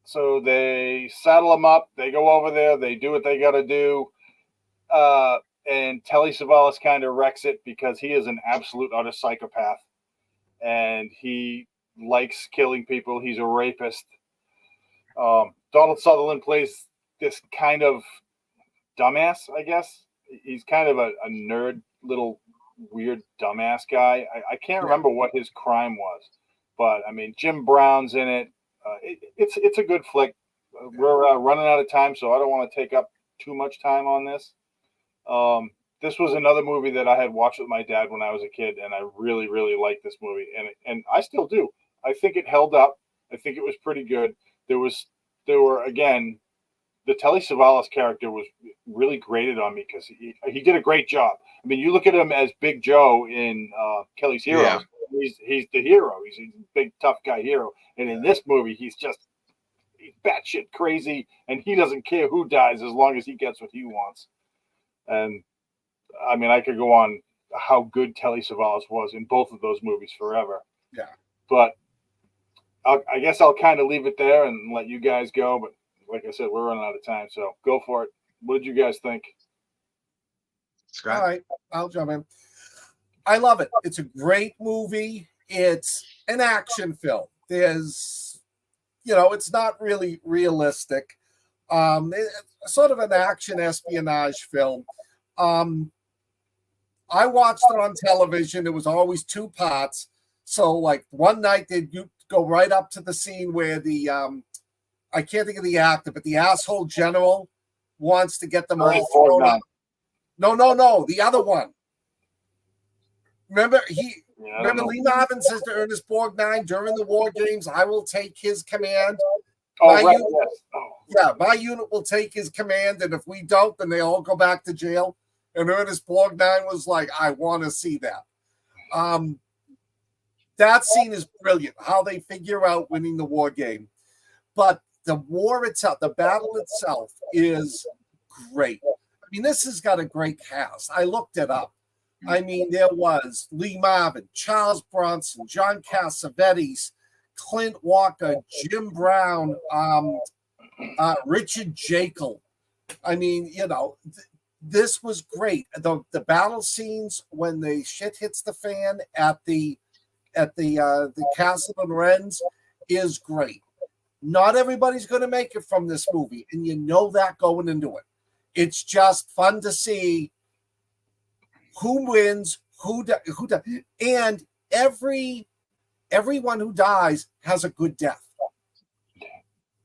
So they saddle them up. They go over there. They do what they got to do. And Telly Savalas kind of wrecks it because he is an absolute utter psychopath, and he likes killing people. He's a rapist. Donald Sutherland plays this kind of dumbass, I guess. He's kind of a nerd, little weird dumbass guy. I can't remember what his crime was, but I mean, Jim Brown's in it. It's a good flick. We're running out of time, so I don't want to take up too much time on this. This was another movie that I had watched with my dad when I was a kid, and I really, really liked this movie, and I still do. I think it held up. I think it was pretty good. There were again, the Telly Savalas character was really grated on me because he did a great job. I mean, you look at him as Big Joe in Kelly's Heroes. Yeah. He's the hero. He's a big tough guy hero, and in this movie, he's batshit crazy, and he doesn't care who dies as long as he gets what he wants. And I mean, I could go on how good Telly Savalas was in both of those movies forever. Yeah. But I guess I'll kind of leave it there and let you guys go. But like I said, we're running out of time, so go for it. What did you guys think? Scott? All right, I'll jump in. I love it. It's a great movie. It's an action film. There's, it's not really realistic. It's sort of an action espionage film. I watched it on television. It was always 2 parts. So, like, one night they'd go right up to the scene where the I can't think of the actor, but the asshole general wants to get them all thrown out. No, the other one. Remember Lee Marvin says to Ernest Borgnine during the war games, I will take his command. My unit will take his command, and if we don't, then they all go back to jail. And Ernest Borgnine was like, I want to see that. That scene is brilliant, how they figure out winning the war game. But the war itself, the battle itself is great. I mean, this has got a great cast. I looked it up. I mean, there was Lee Marvin, Charles Bronson, John Cassavetes, Clint Walker, Jim Brown, Richard Jekyll. I mean, this was great. The battle scenes when the shit hits the fan at the Castle and Wrens is great. Not everybody's going to make it from this movie, and you know that going into it. It's just fun to see who wins, who does, and everyone who dies has a good death.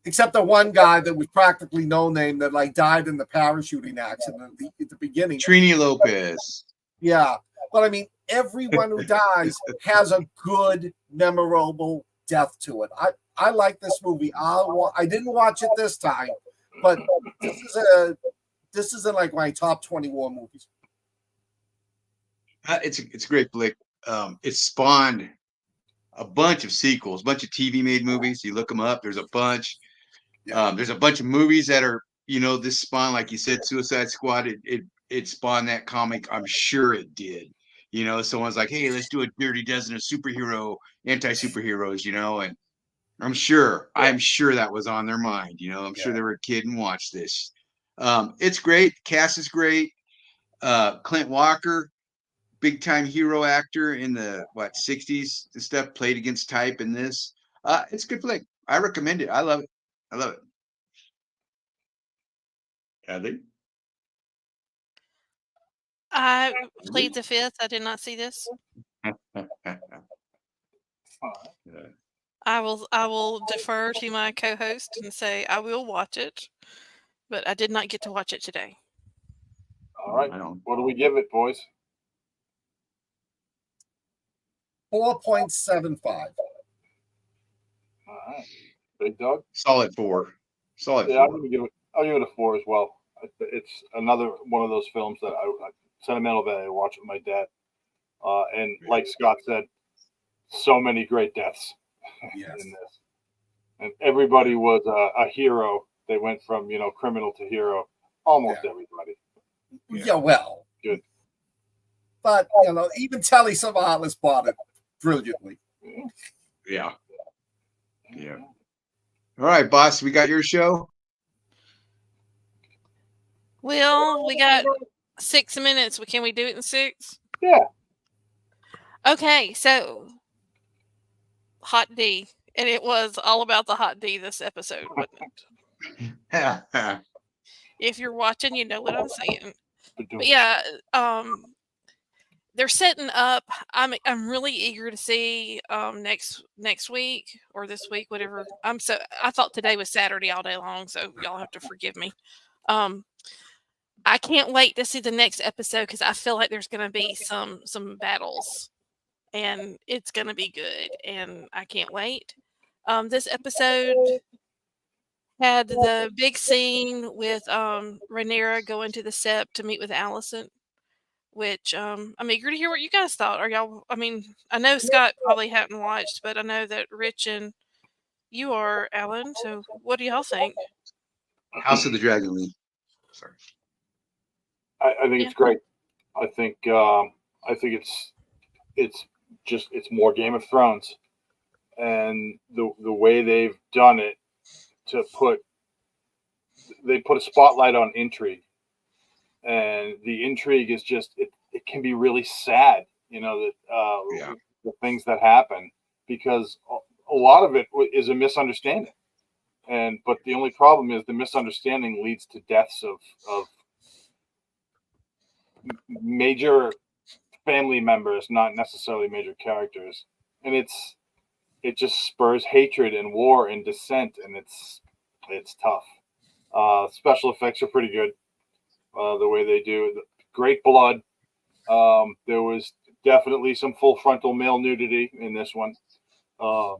Except the one guy that was practically no name that died in the parachuting accident at the beginning. Trini Lopez. Yeah. But I mean, everyone who dies has a good, memorable death to it. I like this movie. I didn't watch it this time, but this is in my top 20 war movies. It's a great flick. It spawned a bunch of sequels, a bunch of TV made movies. You look them up. There's a bunch. There's a bunch of movies that are, this spawned, like you said, Suicide Squad. It spawned that comic. I'm sure it did. Someone's like, hey, let's do a Dirty Dozen of superhero, anti-superheroes, and I'm sure that was on their mind. I'm sure they were a kid and watched this. It's great. Cast is great. Clint Walker, big time hero actor in the 60s and stuff, played against type in this. It's a good flick. I recommend it. I love it. Kathy? I plead the fifth. I did not see this. I will defer to my co-host and say I will watch it, but I did not get to watch it today. All right. What do we give it, boys? 4.75. All right. Big Dog? Solid 4. Solid 4. I'll give it a 4 as well. It's another one of those films that I sentimental value. I watch with my dad. And like Scott said, so many great deaths in this. And everybody was a hero. They went from, criminal to hero. Almost everybody. Yeah, well. Good. But, even Telly Savalas bought it brilliantly. Yeah. Yeah. All right, boss, we got your show. Well, we got 6 minutes. Can we do it in 6? Yeah. Okay, so Hot D. And it was all about the Hot D this episode, wasn't it? If you're watching, you know what I'm saying. But yeah, they're setting up. I'm really eager to see next week or this week, whatever. I thought today was Saturday all day long, so y'all have to forgive me. I can't wait to see the next episode because I feel like there's going to be some battles, and it's going to be good, and I can't wait. This episode had the big scene with Rhaenyra going to the Sept to meet with Alicent, which I'm eager to hear what you guys thought. Are y'all? I mean, I know Scott probably hadn't watched, but I know that Rich and you are, Alan. So, what do y'all think? House of the Dragon Lee. Sorry. I think it's great. I think it's more Game of Thrones, and the way they've done it they put a spotlight on intrigue, and the intrigue is just it can be really sad, that the things that happen, because a lot of it is a misunderstanding, but the only problem is the misunderstanding leads to deaths of major family members, not necessarily major characters, and it just spurs hatred and war and dissent, and it's tough. Special effects are pretty good. The way they do, great blood. There was definitely some full frontal male nudity in this one. Yeah,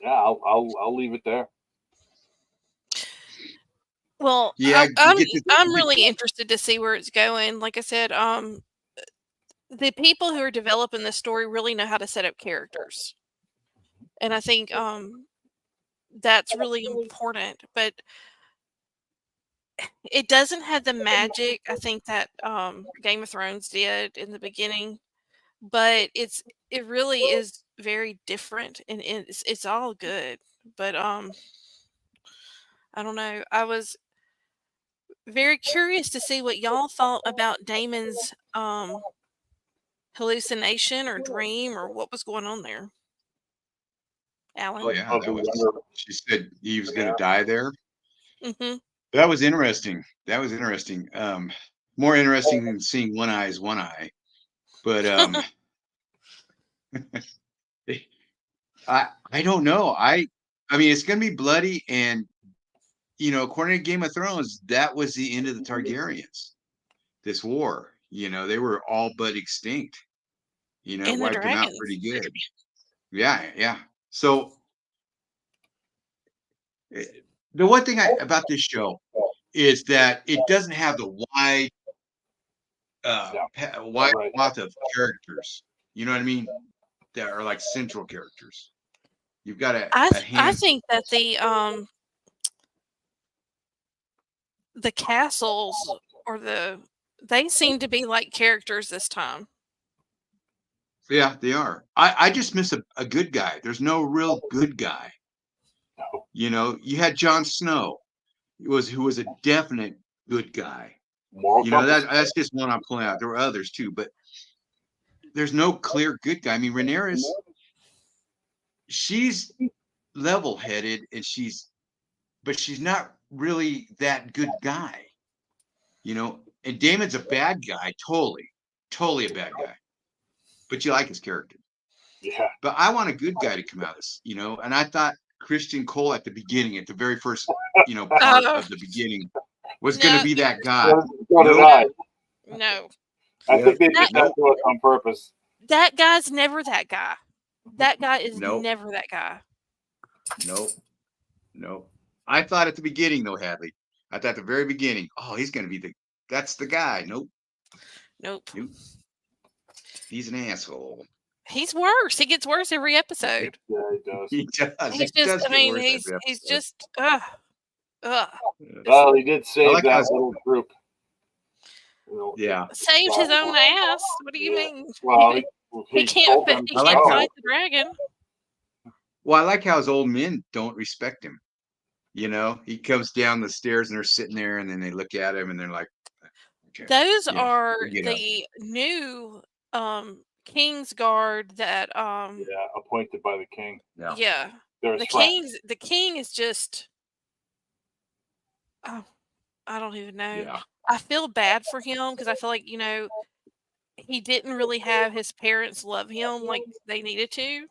I'll leave it there. Well, yeah, I'm really interested to see where it's going. Like I said, the people who are developing this story really know how to set up characters, and I think that's really important. But it doesn't have the magic I think that Game of Thrones did in the beginning, but it really is very different, and it's all good. But I don't know. I was very curious to see what y'all thought about Damon's hallucination or dream or what was going on there. Alan? Oh yeah, she said he was going to die there. Mm-hmm. That was interesting. More interesting than seeing One Eye's One Eye. But I don't know. I mean, it's going to be bloody, and according to Game of Thrones, that was the end of the Targaryens. This war, they were all but extinct. And wiped them out pretty good. Yeah. So the one thing about this show is that it doesn't have the wide swath of characters. You know what I mean? That are like central characters. You've got I think that the castles or they seem to be like characters this time. Yeah, they are. I just miss a good guy. There's no real good guy. You had Jon Snow, who was a definite good guy. That's just one I'm pulling out. There were others too, but there's no clear good guy. I mean, Rhaenyra, she's level-headed, but she's not really that good guy. And Damon's a bad guy, totally a bad guy. But you like his character. Yeah. But I want a good guy to come out of this, and I thought Christian Cole at the beginning, at the very first, part of the beginning, was going to be that guy. No. I think they did that to us on purpose. That guy's never that guy. That guy is never that guy. Nope. I thought at the beginning, though, Hadley. I thought at the very beginning, he's going to be that's the guy. Nope. He's an asshole. He's worse. He gets worse every episode. Yeah, he does. He's just. Well, he did save that little group. Yeah. Saved his own ass. What do you mean? Well, he can't fight the dragon. Well, I like how his old men don't respect him. He comes down the stairs and they're sitting there, and then they look at him and they're like, okay. Those are the new King's Guard that appointed by the king. Yeah. The king is just I don't even know. Yeah. I feel bad for him because I feel like, he didn't really have his parents love him like they needed to.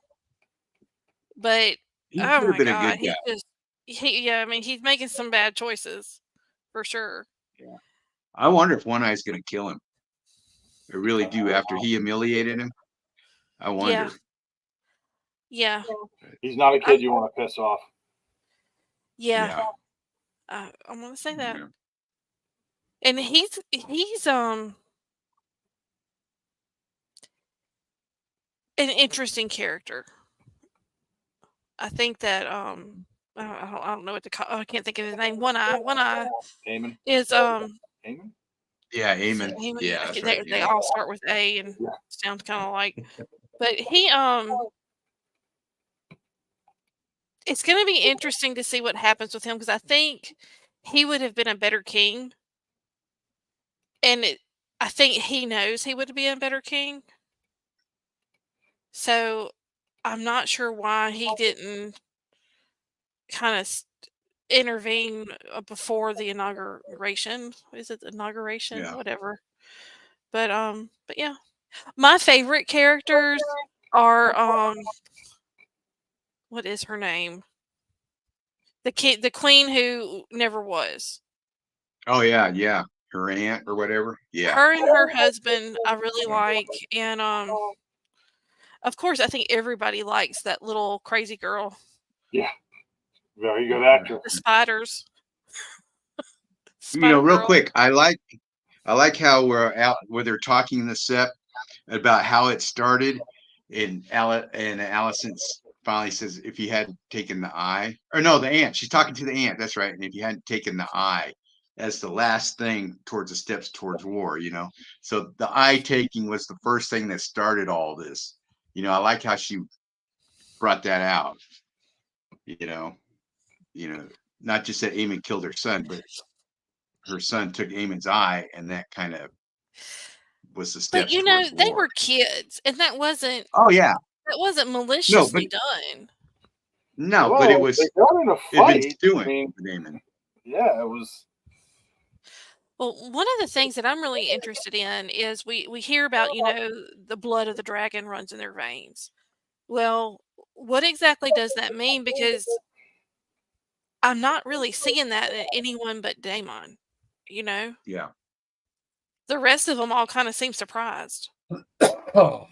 But He oh could have my been a God, good guy. I mean, he's making some bad choices for sure. Yeah. I wonder if One Eye's going to kill him. I really do. After he humiliated him, I wonder. Yeah. He's not a kid you want to piss off. Yeah. I'm going to say that. Yeah. And he's an interesting character. I think that I don't know what to call. I can't think of his name. One Eye Eamon. is Eamon? Yeah, Eamon. Eamon? Yeah, that's right. They all start with A and sound kind of like. But he it's going to be interesting to see what happens with him because I think he would have been a better king, and I think he knows he would be a better king. So I'm not sure why he didn't kind of intervene before the inauguration. Is it the inauguration? Yeah. Whatever. But yeah. My favorite characters are what is her name? The queen who never was. Oh yeah. Her aunt or whatever. Yeah. Her and her husband I really like, and of course I think everybody likes that little crazy girl. Yeah. Very good actor. The spiders. Real quick, I like how we're out where they're talking in the set about how it started, and Allison finally says if he hadn't taken the eye, or no, the aunt. She's talking to the aunt. That's right. And if you hadn't taken the eye as the last thing towards the steps towards war, so the eye taking was the first thing that started all this. I like how she brought that out. Not just that Eamon killed her son, but her son took Eamon's eye, and that kind of was the steps. But they were kids, and that wasn't. Oh yeah, that wasn't maliciously done. No, but it was. They got in a fight. Eamon. Yeah, it was. Well, one of the things that I'm really interested in is we hear about the blood of the dragon runs in their veins. Well, what exactly does that mean? Because I'm not really seeing that in anyone but Daemon. Yeah. The rest of them all kind of seem surprised. Oh.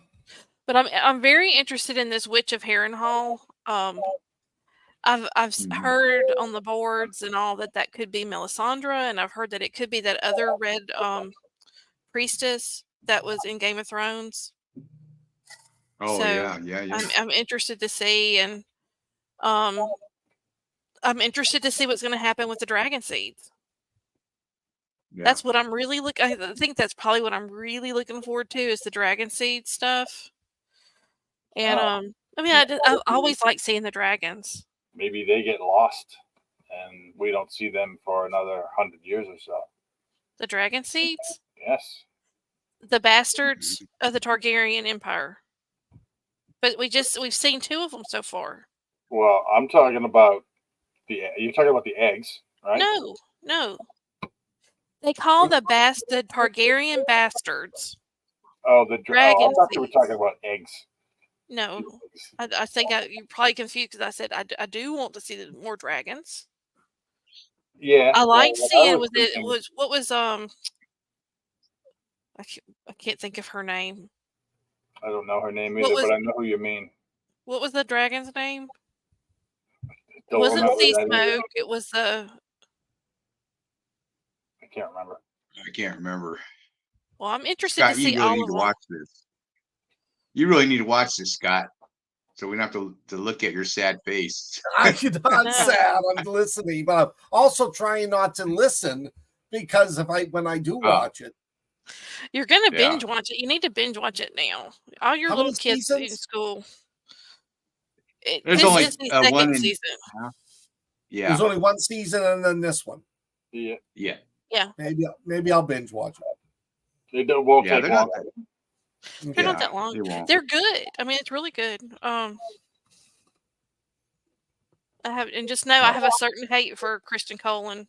But I'm very interested in this Witch of Harrenhal. I've heard on the boards and all that could be Melisandre, and I've heard that it could be that other red priestess that was in Game of Thrones. Oh so yeah. I'm interested to see, and I'm interested to see what's going to happen with the dragon seeds. Yeah. That's what I'm really I think that's probably what I'm really looking forward to is the dragon seed stuff. And I mean, I always like seeing the dragons. Maybe they get lost, and we don't see them for another 100 years or so. The dragon seeds? Yes. The bastards of the Targaryen Empire. But we've seen 2 of them so far. Well, I'm talking about you're talking about the eggs, right? No. They call the Targaryen bastards. Oh, the dragon. I thought you were talking about eggs. No, I think you're probably confused because I said I do want to see more dragons. Yeah, I like seeing what was I can't think of her name. I don't know her name either, but I know who you mean. What was the dragon's name? It wasn't Sea Smoke. It was the. I can't remember. I can't remember. Well, I'm interested to see all of them. Watch this. You really need to watch this, Scott. So we don't have to look at your sad face. I'm not sad. I'm listening, but I'm also trying not to listen because when I do watch it, you're gonna binge watch it. You need to binge watch it now. All your little kids in school. There's only one season. Yeah, there's only one season, and then this one. Yeah. Maybe I'll binge watch it. They won't take long. They're not that long. They're good. I mean, it's really good. I have a certain hate for Kristen Cole and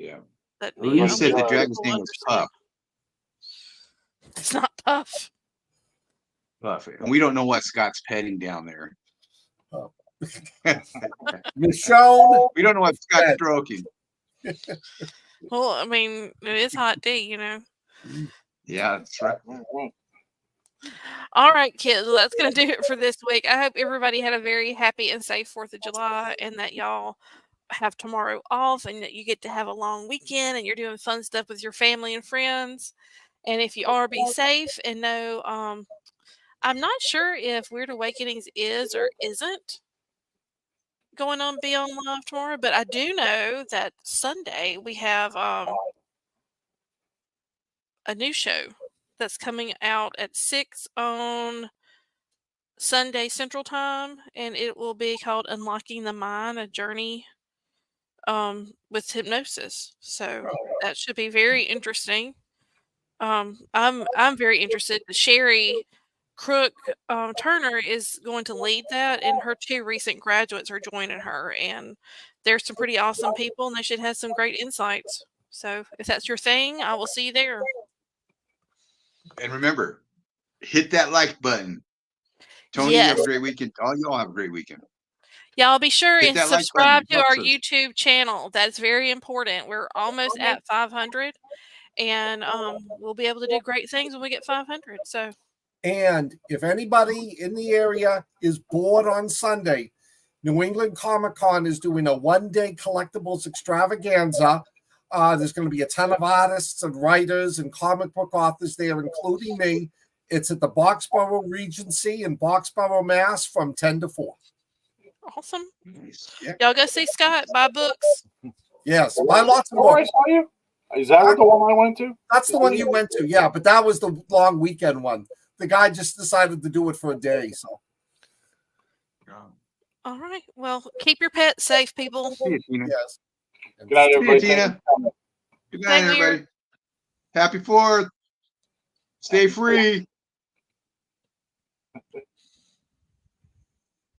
Yeah. That, You said the dragon's name was Puff. It's not Puff. Puff. And we don't know what Scott's petting down there. Oh. Michonne. We don't know what Scott's stroking. Well, I mean, it is hot tea, you know. Yeah, that's right. All right, kids. Well, that's going to do it for this week. I hope everybody had a very happy and safe 4th of July and that y'all have tomorrow off and that you get to have a long weekend and you're doing fun stuff with your family and friends. And if you are, be safe and know, I'm not sure if Weird Awakenings is or isn't going on Beyond Live tomorrow, but I do know that Sunday we have a new show that's coming out at 6 on Sunday Central Time, and it will be called Unlocking the Mind, a journey with hypnosis. So that should be very interesting. I'm very interested. Sherry Crook Turner is going to lead that, and her 2 recent graduates are joining her, and there's some pretty awesome people, and they should have some great insights. So if that's your thing, I will see you there. And remember, hit that like button. Tony, Yes. you have a great weekend. All y'all have a great weekend. Y'all be sure Hit and that like subscribe button. to our Helps us. YouTube channel. That's very important. We're almost at 500, and we'll be able to do great things when we get 500. So, And if anybody in the area is bored on Sunday, New England Comic Con is doing a one-day collectibles extravaganza. There's going to be a ton of artists and writers and comic book authors there, including me. It's at the Boxborough Regency in Boxborough, Mass. from 10 to 4. awesome. Nice. Y'all go see Scott, buy books. Yes, buy lots of Oh, I books. saw you. Is that what the one I went to? That's the one you went to, yeah, but that was the long weekend one. The guy just decided to do it for a day, so. All right. Well, keep your pets safe, people. See you, Tina. Yes. Good night, See everybody. you, Tina. Good night, Stay weird. everybody. Happy 4th. Stay free.